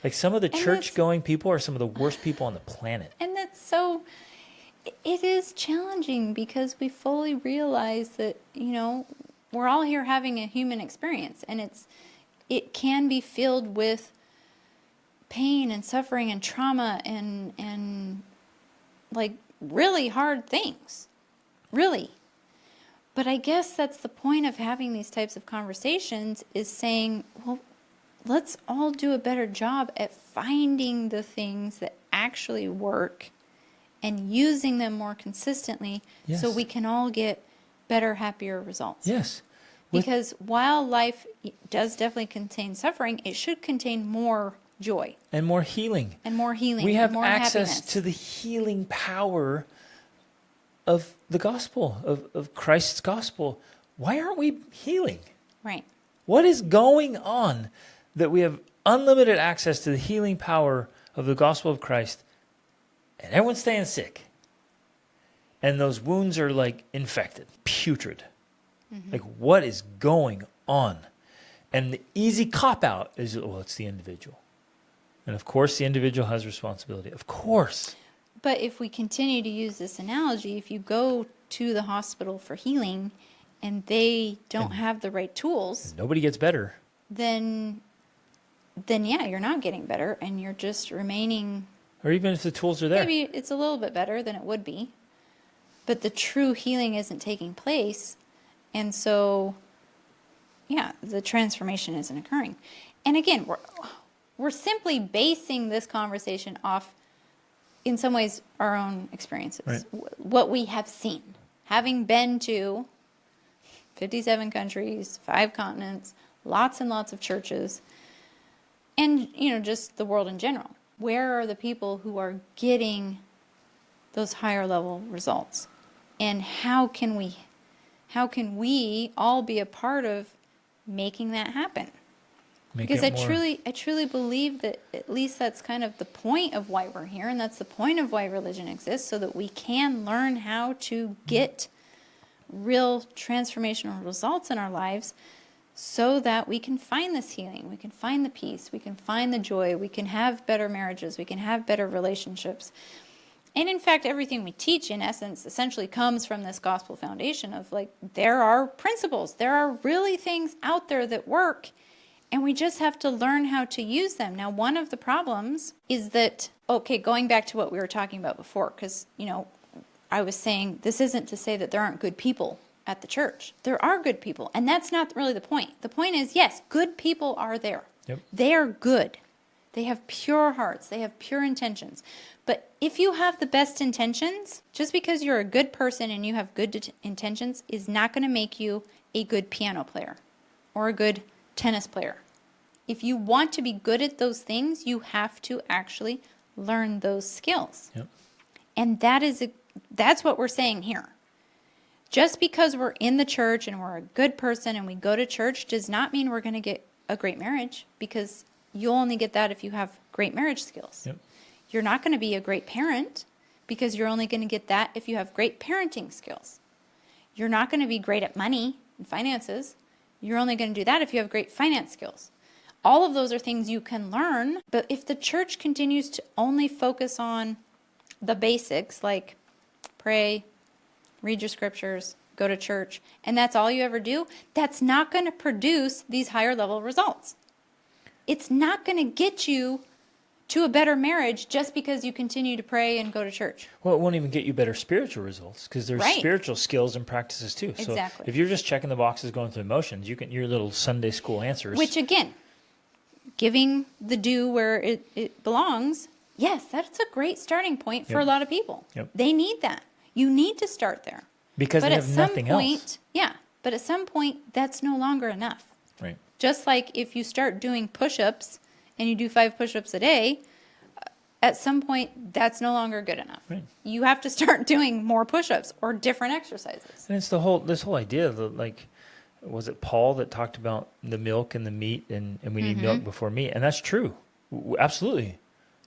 S1: Like, some of the church-going people are some of the worst people on the planet.
S2: And that's so, it is challenging because we fully realize that, we're all here having a human experience, and it can be filled with pain and suffering and trauma and like really hard things. Really. But I guess that's the point of having these types of conversations, is saying, well, let's all do a better job at finding the things that actually work and using them more consistently.
S1: Yes.
S2: So we can all get better, happier results.
S1: Yes.
S2: Because while life does definitely contain suffering, it should contain more joy.
S1: And more healing.
S2: And more healing.
S1: We
S2: and
S1: have
S2: more
S1: access
S2: happiness.
S1: to the healing power of the gospel, of Christ's gospel. Why aren't we healing?
S2: Right.
S1: What is going on that we have unlimited access to the healing power of the gospel of Christ, and everyone's staying sick? And those wounds are like infected, putrid. Like, what is going on? And the easy cop-out is, well, it's the individual. And of course, the individual has responsibility. Of course.
S2: But if we continue to use this analogy, if you go to the hospital for healing and they don't have the right tools,
S1: Nobody gets better.
S2: then yeah, you're not getting better and you're just remaining.
S1: Or even if the tools are there.
S2: Maybe it's a little bit better than it would be, but the true healing isn't taking place. And so, yeah, the transformation isn't occurring. And again, we're simply basing this conversation off, in some ways, our own experiences.
S1: Right.
S2: What we have seen. Having been to 57 countries, 5 continents, lots and lots of churches, and, just the world in general. Where are the people who are getting those higher level results? And how can we all be a part of making that happen? Because I truly believe that at least that's kind of the point of why we're here, and that's the point of why religion exists, so that we can learn how to get real transformational results in our lives, so that we can find this healing, we can find the peace, we can find the joy, we can have better marriages, we can have better relationships. And in fact, everything we teach, in essence, essentially comes from this gospel foundation of, like, there are principles, there are really things out there that work, and we just have to learn how to use them. Now, one of the problems is that, going back to what we were talking about before, because, I was saying this isn't to say that there aren't good people at the church. There are good people, and that's not really the point. The point is, yes, good people are there.
S1: Yep.
S2: They are good. They have pure hearts. They have pure intentions. But if you have the best intentions, just because you're a good person and you have good intentions is not going to make you a good piano player or a good tennis player. If you want to be good at those things, you have to actually learn those skills.
S1: Yep.
S2: And that's what we're saying here. Just because we're in the church and we're a good person and we go to church does not mean we're going to get a great marriage, because you'll only get that if you have great marriage skills.
S1: Yep.
S2: You're not going to be a great parent, because you're only going to get that if you have great parenting skills. You're not going to be great at money and finances. You're only going to do that if you have great finance skills. All of those are things you can learn, but if the church continues to only focus on the basics, like pray, read your scriptures, go to church, and that's all you ever do, that's not going to produce these higher level results. It's not going to get you to a better marriage just because you continue to pray and go to church.
S1: Well, it won't even get you better spiritual results, because there's
S2: Right.
S1: spiritual skills and practices too.
S2: Exactly.
S1: So if you're just checking the boxes, going through the motions, you can your little Sunday school answers.
S2: Which, again, giving the due where it belongs, yes, that's a great starting point for
S1: Yep.
S2: a lot of people.
S1: Yep.
S2: They need that. You need to start there.
S1: because
S2: But
S1: they
S2: at
S1: have
S2: some
S1: nothing
S2: point,
S1: else.
S2: yeah, but at some point, that's no longer enough.
S1: Right.
S2: Just like if you start doing push-ups and you do 5 push-ups a day, at some point, that's no longer good enough.
S1: Right.
S2: You have to start doing more push-ups or different exercises.
S1: And it's this whole idea that, like, was it Paul that talked about the milk and the meat, and we need milk before meat? And that's true. Absolutely.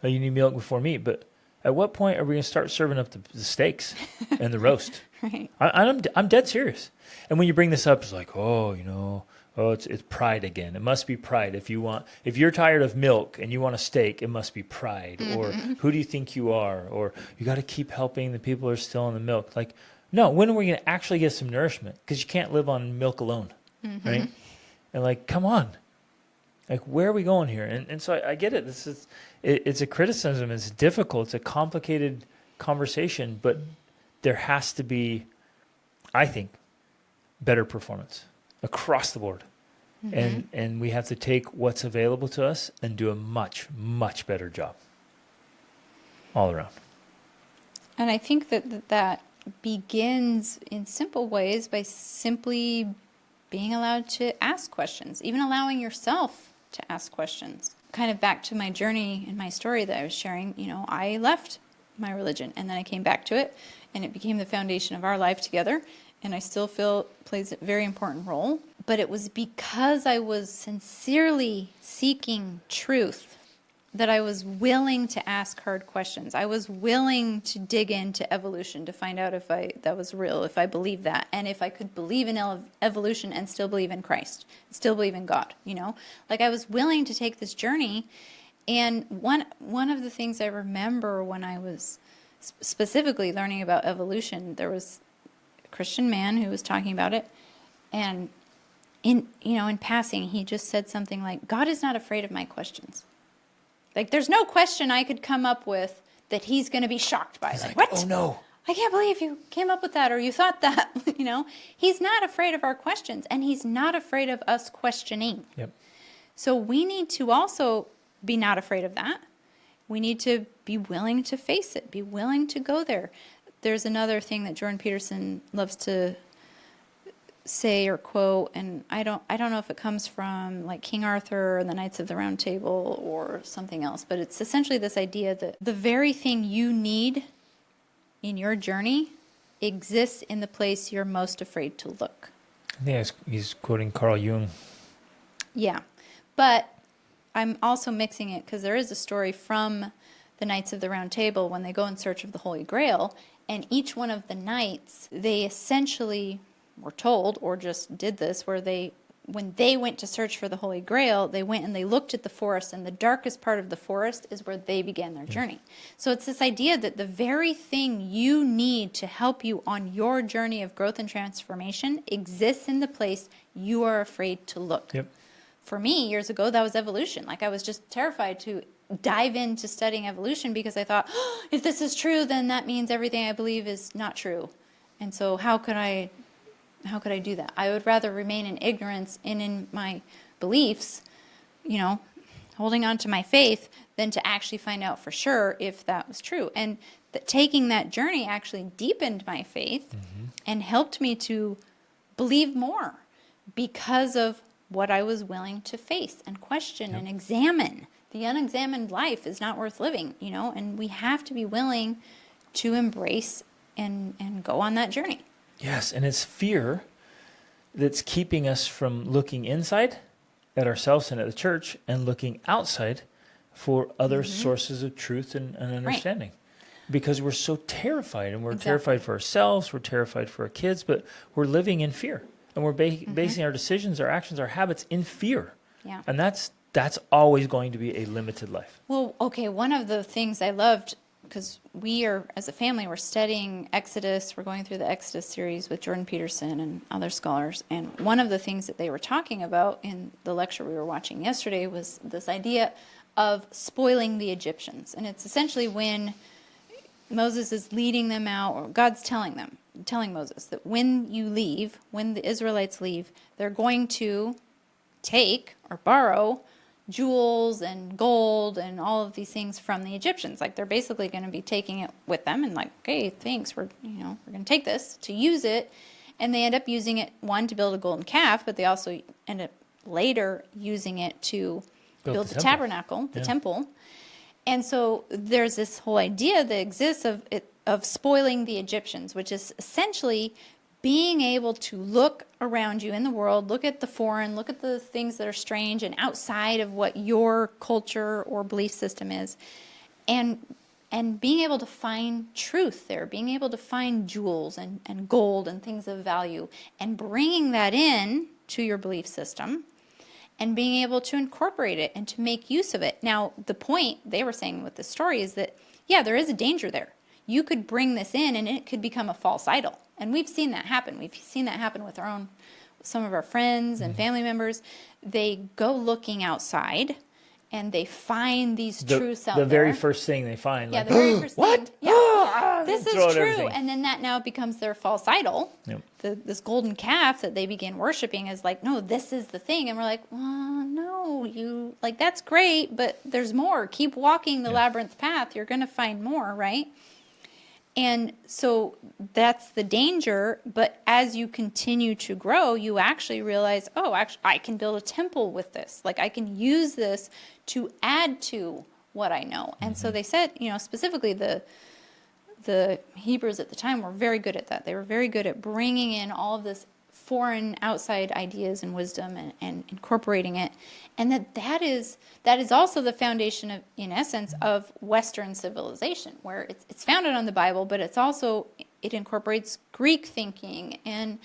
S1: You need milk before meat. But at what point are we going to start serving up the steaks and the roast?
S2: Right.
S1: I'm dead serious. And when you bring this up, it's like, it's pride again. It must be pride. If you're tired of milk and you want a steak, it must be pride. Or who do you think you are? Or you got to keep helping the people who are still on the milk. Like, no, when are we going to actually get some nourishment? Because you can't live on milk alone, right? And like, come on. Like, where are we going here? And so I get it. It's a criticism. It's difficult. It's a complicated conversation, but there has to be, I think, better performance across the board. And we have to take what's available to us and do a much, much better job all around.
S2: And I think that begins in simple ways by simply being allowed to ask questions, even allowing yourself to ask questions. Kind of back to my journey and my story that I was sharing, I left my religion. And then I came back to it, and it became the foundation of our life together. And I still feel it plays a very important role. But it was because I was sincerely seeking truth that I was willing to ask hard questions. I was willing to dig into evolution to find out if that was real, if I believed that, and if I could believe in evolution and still believe in Christ, still believe in God, Like I was willing to take this journey. And one of the things I remember when I was specifically learning about evolution, there was a Christian man who was talking about it, and in passing, he just said something like, God is not afraid of my questions. Like, there's no question I could come up with that he's going to be shocked by.
S1: He's like,
S2: what?
S1: Oh, no.
S2: I can't believe you came up with that, or you thought that, He's not afraid of our questions, and he's not afraid of us questioning.
S1: Yep.
S2: So we need to also be not afraid of that. We need to be willing to face it, be willing to go there. There's another thing that Jordan Peterson loves to say or quote, and I don't know if it comes from like King Arthur and the Knights of the Round Table or something else, but it's essentially this idea that the very thing you need in your journey exists in the place you're most afraid to look.
S1: I think he's quoting Carl Jung.
S2: Yeah, but I'm also mixing it because there is a story from the Knights of the Round Table when they go in search of the Holy Grail, and each one of the knights, they essentially were told, or just did this, where when they went to search for the Holy Grail, they went and they looked at the forest, and the darkest part of the forest is where they began their journey. So it's this idea that the very thing you need to help you on your journey of growth and transformation exists in the place you are afraid to look.
S1: Yep.
S2: For me, years ago, that was evolution. Like, I was just terrified to dive into studying evolution because I thought, if this is true, then that means everything I believe is not true. And so how could I do that? I would rather remain in ignorance and in my beliefs, holding on to my faith, than to actually find out for sure if that was true. And taking that journey actually deepened my faith and helped me to believe more because of what I was willing to face and question and examine. The unexamined life is not worth living, and we have to be willing to embrace and go on that journey.
S1: Yes, and it's fear that's keeping us from looking inside at ourselves and at the church and looking outside for other sources of truth and understanding. Right. Because we're so terrified, and we're terrified for ourselves, we're terrified for our kids, but we're living in fear. And we're basing our decisions, our actions, our habits in fear. Yeah. And that's always going to be a limited life.
S2: Well, okay, one of the things I loved, because we are, as a family, we're studying Exodus. We're going through the Exodus series with Jordan Peterson and other scholars. And one of the things that they were talking about in the lecture we were watching yesterday was this idea of spoiling the Egyptians. And it's essentially when Moses is leading them out, or God's telling Moses that when the Israelites leave, they're going to take or borrow jewels and gold and all of these things from the Egyptians. Like, they're basically going to be taking it with them and like, okay, thanks, we're going to take this to use it. And they end up using it, one, to build a golden calf, but they also end up later using it to build the tabernacle, the temple. And so there's this whole idea that exists of spoiling the Egyptians, which is essentially being able to look around you in the world, look at the foreign, look at the things that are strange and outside of what your culture or belief system is, and being able to find truth there, being able to find jewels and gold and things of value, and bringing that in to your belief system and being able to incorporate it and to make use of it. Now, the point they were saying with this story is that, yeah, there is a danger there. You could bring this in and it could become a false idol. And we've seen that happen. We've seen that happen with some of our friends and family members. They go looking outside and they find these truths out there.
S1: The very first thing they find.
S2: Yeah,
S1: like,
S2: the very first
S1: what?
S2: thing. Yeah. This is true.
S1: Everything.
S2: And then that now becomes their false idol. Yep. This golden calf that they begin worshiping is like, no, this is the thing. And we're like, well, no, that's great, but there's more. Keep walking the labyrinth path. You're going to find more, right? And so that's the danger. But as you continue to grow, you actually realize, I can build a temple with this. Like, I can use this to add to what I know. And so they said, specifically the the Hebrews at the time were very good at that. They were very good at bringing in all of this foreign outside ideas and wisdom and incorporating it. And that is also the foundation of, in essence, of Western civilization, where it's founded on the Bible, but it incorporates Greek thinking and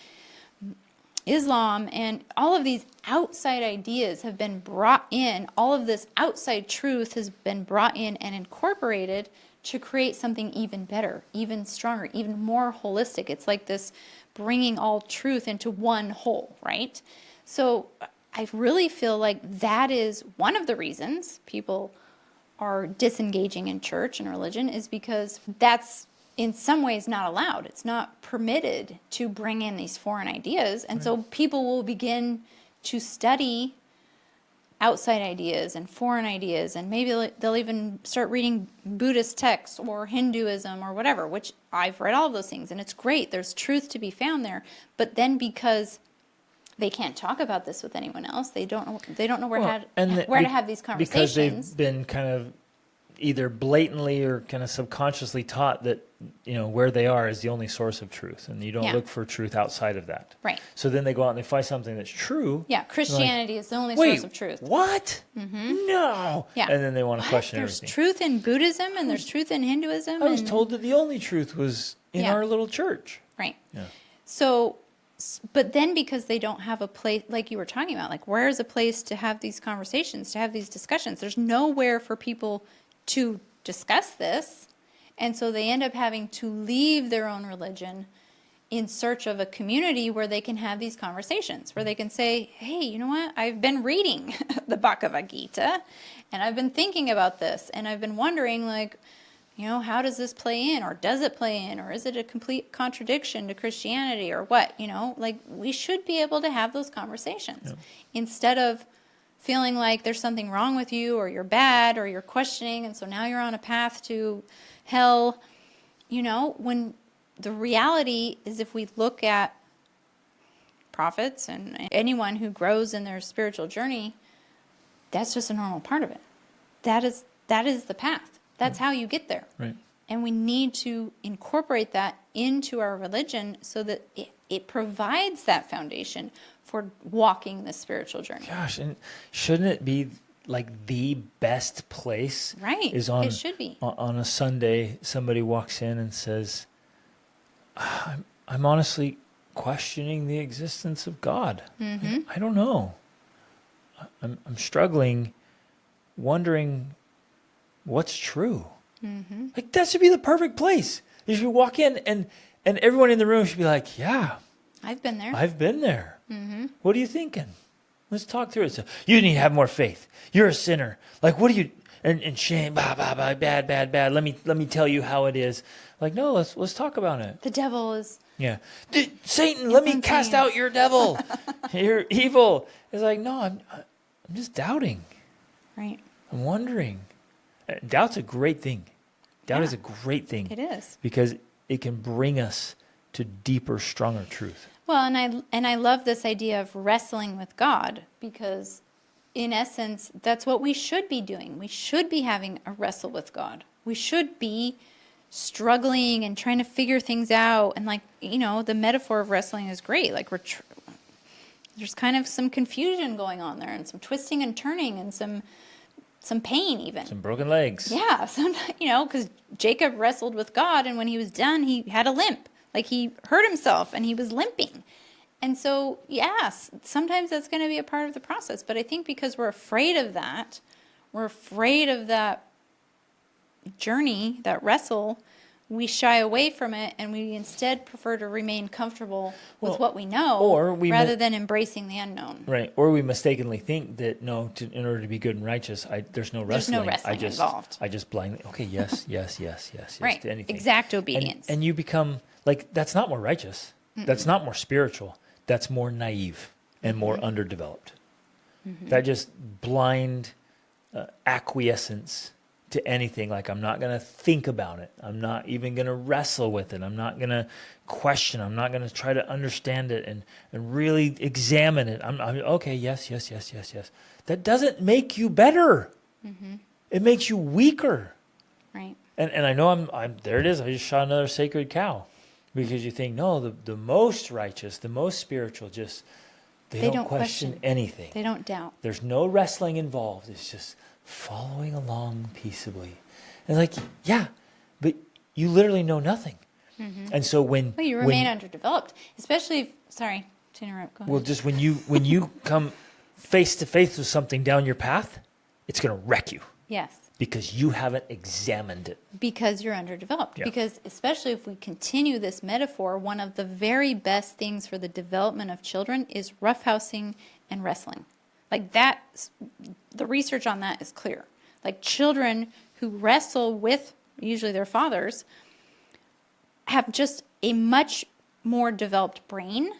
S2: Islam, and all of these outside ideas have been brought in. All of this outside truth has been brought in and incorporated to create something even better, even stronger, even more holistic. It's like this bringing all truth into one whole, right? So I really feel like that is one of the reasons people are disengaging in church and religion, is because that's in some ways not allowed. It's not permitted to bring in these foreign ideas. And so people will begin to study outside ideas and foreign ideas, and maybe they'll even start reading Buddhist texts or Hinduism or whatever, which I've read all of those things, and it's great. There's truth to be found there. But then because they can't talk about this with anyone else, they don't know where to have these conversations.
S1: Because they've been kind of either blatantly or kind of subconsciously taught that, where they are is the only source of truth, and you don't look for truth outside of that.
S2: Right.
S1: So then they go out and they find something that's true.
S2: Yeah, Christianity is the only source of truth.
S1: What? Mm-hmm. No.
S2: Yeah.
S1: And then they want to question everything.
S2: There's truth in Buddhism and there's truth in Hinduism.
S1: I was told that the only truth was in our little church.
S2: Right.
S1: Yeah.
S2: So, but then because they don't have a place, like you were talking about, like where's a place to have these conversations, to have these discussions? There's nowhere for people to discuss this. And so they end up having to leave their own religion in search of a community where they can have these conversations, where they can say, hey, you know what? I've been reading the Bhagavad Gita, and I've been thinking about this, and I've been wondering, how does this play in? Or does it play in? Or is it a complete contradiction to Christianity or what? We should be able to have those conversations instead of feeling like there's something wrong with you, or you're bad, or you're questioning, and so now you're on a path to hell. When the reality is, if we look at prophets and anyone who grows in their spiritual journey, that's just a normal part of it. That is the path. That's how you get there.
S1: Right.
S2: And we need to incorporate that into our religion so that it provides that foundation for walking the spiritual journey.
S1: Gosh, and shouldn't it be like the best place?
S2: Right. It should be.
S1: On a Sunday, somebody walks in and says, I'm honestly questioning the existence of God.
S2: Mm-hmm.
S1: I don't know. I'm struggling, wondering what's true.
S2: Mm-hmm.
S1: Like, that should be the perfect place. You should walk in and everyone in the room should be like, yeah,
S2: I've been there.
S1: I've been there.
S2: Mm-hmm.
S1: What are you thinking? Let's talk through it. So, you need to have more faith. You're a sinner. Like, what do you, and shame, bad. Let me tell you how it is. Like, no, let's talk about it.
S2: The devil is.
S1: Yeah. Satan, let me cast out your devil. You're evil. It's like, no, I'm just doubting.
S2: Right.
S1: I'm wondering. Doubt's a great thing. Doubt is a great thing.
S2: It is.
S1: Because it can bring us to deeper, stronger truth.
S2: Well, and I love this idea of wrestling with God, because in essence, that's what we should be doing. We should be having a wrestle with God. We should be struggling and trying to figure things out. And the metaphor of wrestling is great. Like there's kind of some confusion going on there, and some twisting and turning, and some pain even.
S1: Some broken legs.
S2: Yeah, sometimes, because Jacob wrestled with God, and when he was done, he had a limp. Like, he hurt himself and he was limping. And so, yes, sometimes that's going to be a part of the process. But I think because we're afraid of that journey, that wrestle, we shy away from it, and we instead prefer to remain comfortable with what we know, rather than embracing the unknown.
S1: Right. Or we mistakenly think that, in order to be good and righteous, there's no wrestling.
S2: There's no wrestling involved.
S1: I just blindly, okay, yes,
S2: right.
S1: to anything.
S2: Exact obedience.
S1: And you become, that's not more righteous. Mm-mm. That's not more spiritual. That's more naive and more underdeveloped. Mm-hmm. That just blind acquiescence to anything. Like, I'm not going to think about it. I'm not even going to wrestle with it. I'm not going to question. I'm not going to try to understand it and really examine it. I'm okay, yes. That doesn't make you better. Mm-hmm. It makes you weaker.
S2: Right.
S1: And I know I'm there it is. I just shot another sacred cow, because you think, no, the most righteous, the most spiritual, just they don't question anything.
S2: They don't doubt.
S1: There's no wrestling involved. It's just following along peaceably. And like, yeah, but you literally know nothing. And so when
S2: Well, you remain underdeveloped, especially if, sorry to interrupt. Go ahead.
S1: well, just when you come face to face with something down your path, it's going to wreck you
S2: Yes.
S1: because you haven't examined it.
S2: Because you're underdeveloped.
S1: Yeah.
S2: Because especially if we continue this metaphor, one of the very best things for the development of children is roughhousing and wrestling. Like that, the research on that is clear. Like children who wrestle with usually their fathers have just a much more developed brain.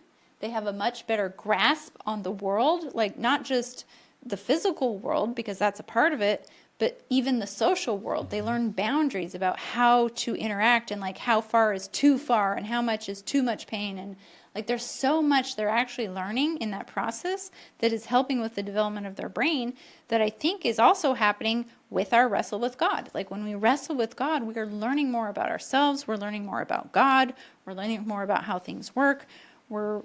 S2: They have a much better grasp on the world, like not just the physical world, because that's a part of it, but even the social world. They learn boundaries about how to interact and like how far is too far and how much is too much pain. And like there's so much they're actually learning in that process that is helping with the development of their brain that I think is also happening with our wrestle with God. Like when we wrestle with God, we are learning more about ourselves. We're learning more about God. We're learning more about how things work. We're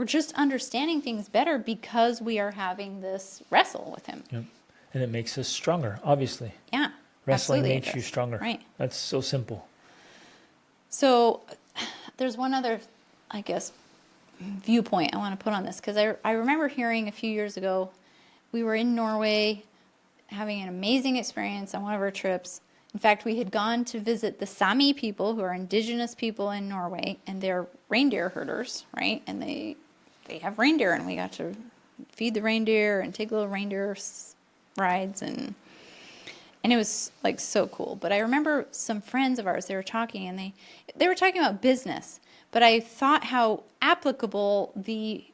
S2: just understanding things better because we are having this wrestle with Him.
S1: Yep. And it makes us stronger, obviously.
S2: Yeah.
S1: Wrestling
S2: absolutely
S1: makes you stronger.
S2: Right.
S1: That's so simple.
S2: So there's one other, I guess, viewpoint I want to put on this, because I remember hearing a few years ago, we were in Norway having an amazing experience on one of our trips. In fact, we had gone to visit the Sami people, who are indigenous people in Norway, and they're reindeer herders, right? And they have reindeer, and we got to feed the reindeer and take little reindeer rides, and it was like so cool. But I remember some friends of ours, they were talking, and they were talking about business, but I thought how applicable the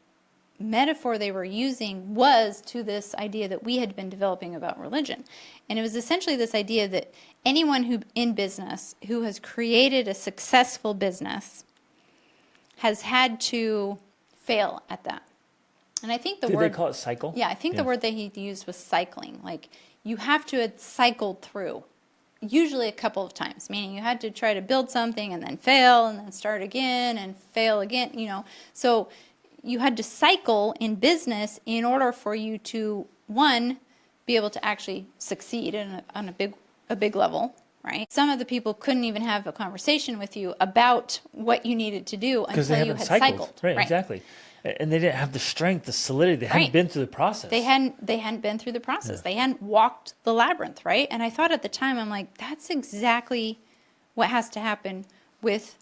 S2: metaphor they were using was to this idea that we had been developing about religion. And it was essentially this idea that anyone who in business who has created a successful business has had to fail at that. And I think the
S1: Did
S2: word,
S1: they call it cycle?
S2: yeah, I think the word that he used was cycling. Like you have to have cycled through, usually a couple of times, meaning you had to try to build something and then fail and then start again and fail again, you know. So you had to cycle in business in order for you to, one, be able to actually succeed on a big level, right? Some of the people couldn't even have a conversation with you about what you needed to do until you had cycled.
S1: Right, exactly. And they didn't have the strength, the solidity. They hadn't been through the process.
S2: They hadn't been through the process. Yeah. They hadn't walked the labyrinth, right? And I thought at the time, I'm like, that's exactly what has to happen with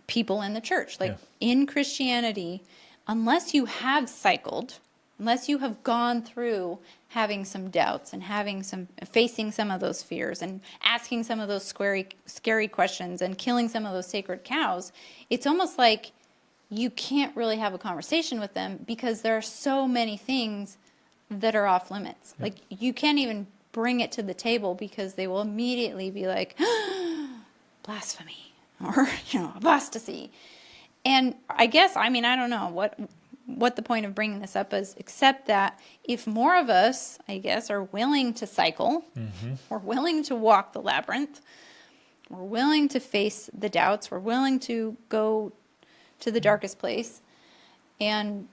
S2: people in the church. Like in Christianity, unless you have cycled, unless you have gone through having some doubts and facing some of those fears and asking some of those scary questions and killing some of those sacred cows, it's almost like you can't really have a conversation with them because there are so many things that are off limits. Like you can't even bring it to the table because they will immediately be like, blasphemy or, apostasy. And I guess, I don't know what the point of bringing this up is, except that if more of us, I guess, are willing to cycle, we're willing to walk the labyrinth, we're willing to face the doubts, we're willing to go to the darkest place and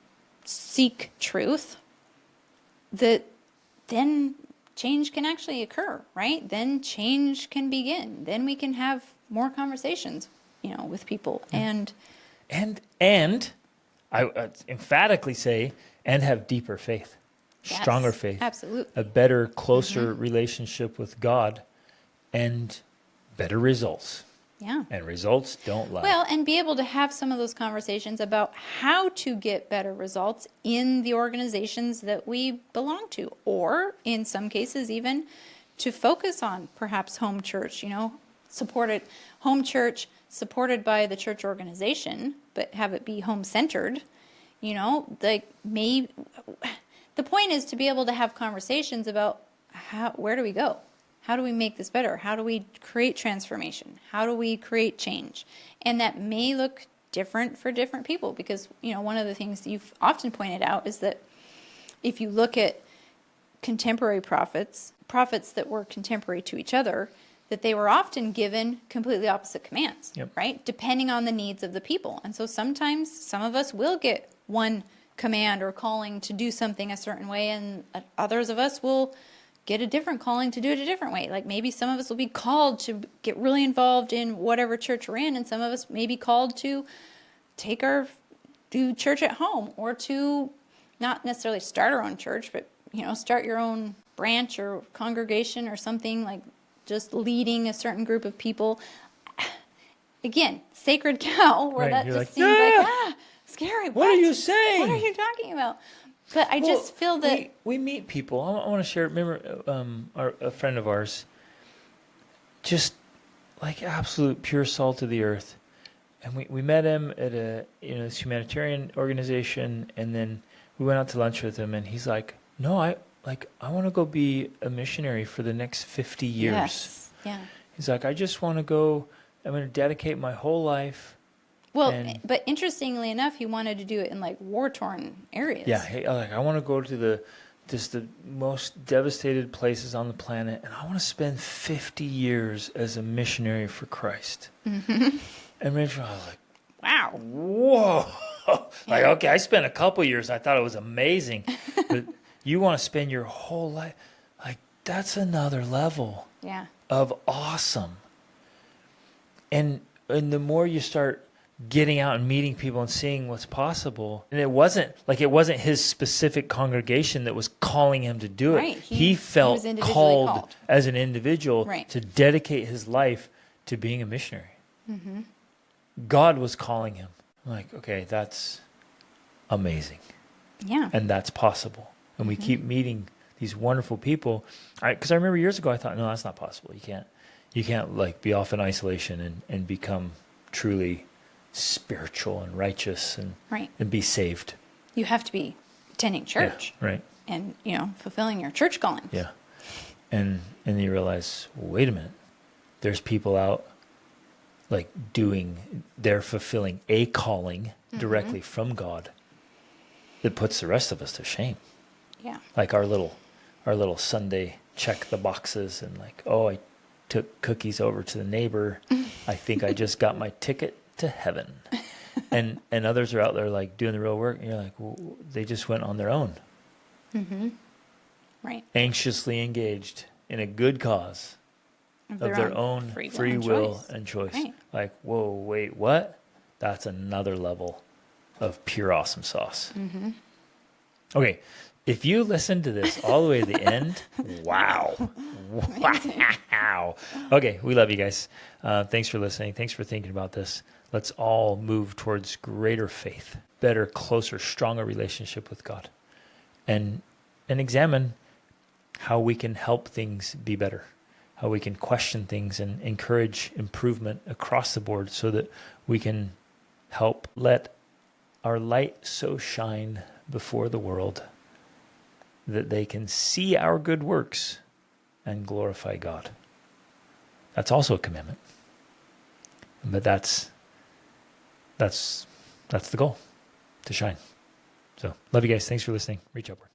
S2: seek truth, that then change can actually occur, right? Then change can begin. Then we can have more conversations, with people. And I emphatically say, and have deeper faith, stronger faith, absolutely,
S1: a better, closer relationship with God, and better results.
S2: Yeah.
S1: And results don't lie.
S2: Well, and be able to have some of those conversations about how to get better results in the organizations that we belong to, or in some cases even to focus on perhaps home church, home church supported by the church organization, but have it be home-centered, the point is to be able to have conversations about where do we go? How do we make this better? How do we create transformation? How do we create change? And that may look different for different people because, one of the things you've often pointed out is that if you look at contemporary prophets that were contemporary to each other, that they were often given completely opposite commands,
S1: Yep.
S2: right? Depending on the needs of the people. And so sometimes some of us will get one command or calling to do something a certain way, and others of us will get a different calling to do it a different way. Like maybe some of us will be called to get really involved in whatever church we're in, and some of us may be called to do church at home, or to not necessarily start our own church, but start your own branch or congregation or something, like just leading a certain group of people. Again, sacred cow, where
S1: Right,
S2: that
S1: you're
S2: just
S1: like,
S2: seems
S1: "Yeah!
S2: like, scary.
S1: What are you saying?
S2: What are you talking about? But I just feel that
S1: we meet people. I want to share. Remember, a friend of ours, just like absolute pure salt of the earth, and we met him at this humanitarian organization, and then we went out to lunch with him, and he's like, "No, I want to go be a missionary for the next 50 years."
S2: yes, yeah.
S1: He's like, "I just want to go. I'm going to dedicate my whole life."
S2: Well,
S1: And-
S2: but interestingly enough, he wanted to do it in like war-torn areas.
S1: Yeah, hey, I want to go to the most devastated places on the planet, and I want to spend 50 years as a missionary for Christ. Mm-hmm. And Rachel, I was like,
S2: Wow.
S1: whoa. Like, okay, I spent a couple years, I thought it was amazing. But you want to spend your whole life, like, that's another level
S2: Yeah.
S1: of awesome. And the more you start getting out and meeting people and seeing what's possible, and it wasn't his specific congregation that was calling him to do it.
S2: Right.
S1: He felt
S2: was individually
S1: called as an individual
S2: Right.
S1: to dedicate his life to being a missionary. Mm-hmm. God was calling him. I'm like, okay, that's amazing,
S2: Yeah.
S1: and that's possible. And we keep meeting these wonderful people. Because I remember years ago, I thought, no, that's not possible. You can't like be off in isolation and become truly spiritual and righteous
S2: Right.
S1: and be saved.
S2: You have to be attending church
S1: Yeah, right.
S2: and, fulfilling your church calling.
S1: Yeah. And then you realize, wait a minute, there's people out like they're fulfilling a calling directly from God that puts the rest of us to shame.
S2: Yeah.
S1: Like our little Sunday check the boxes and like, oh, I took cookies over to the neighbor. I think I just got my ticket to heaven. And others are out there like doing the real work. And you're like, well, they just went on their own.
S2: Mm-hmm. Right.
S1: Anxiously engaged in a good cause of their own free will and choice.
S2: Right.
S1: Like, whoa, wait, what? That's another level of pure awesome sauce. Mm-hmm. Okay, if you listen to this all the way to the end, wow. Wow. Okay, we love you guys. Thanks for listening. Thanks for thinking about this. Let's all move towards greater faith, better, closer, stronger relationship with God, and examine how we can help things be better, how we can question things and encourage improvement across the board so that we can help let our light so shine before the world that they can see our good works and glorify God. That's also a commitment. But that's the goal, to shine. So, love you guys. Thanks for listening. Reach upward.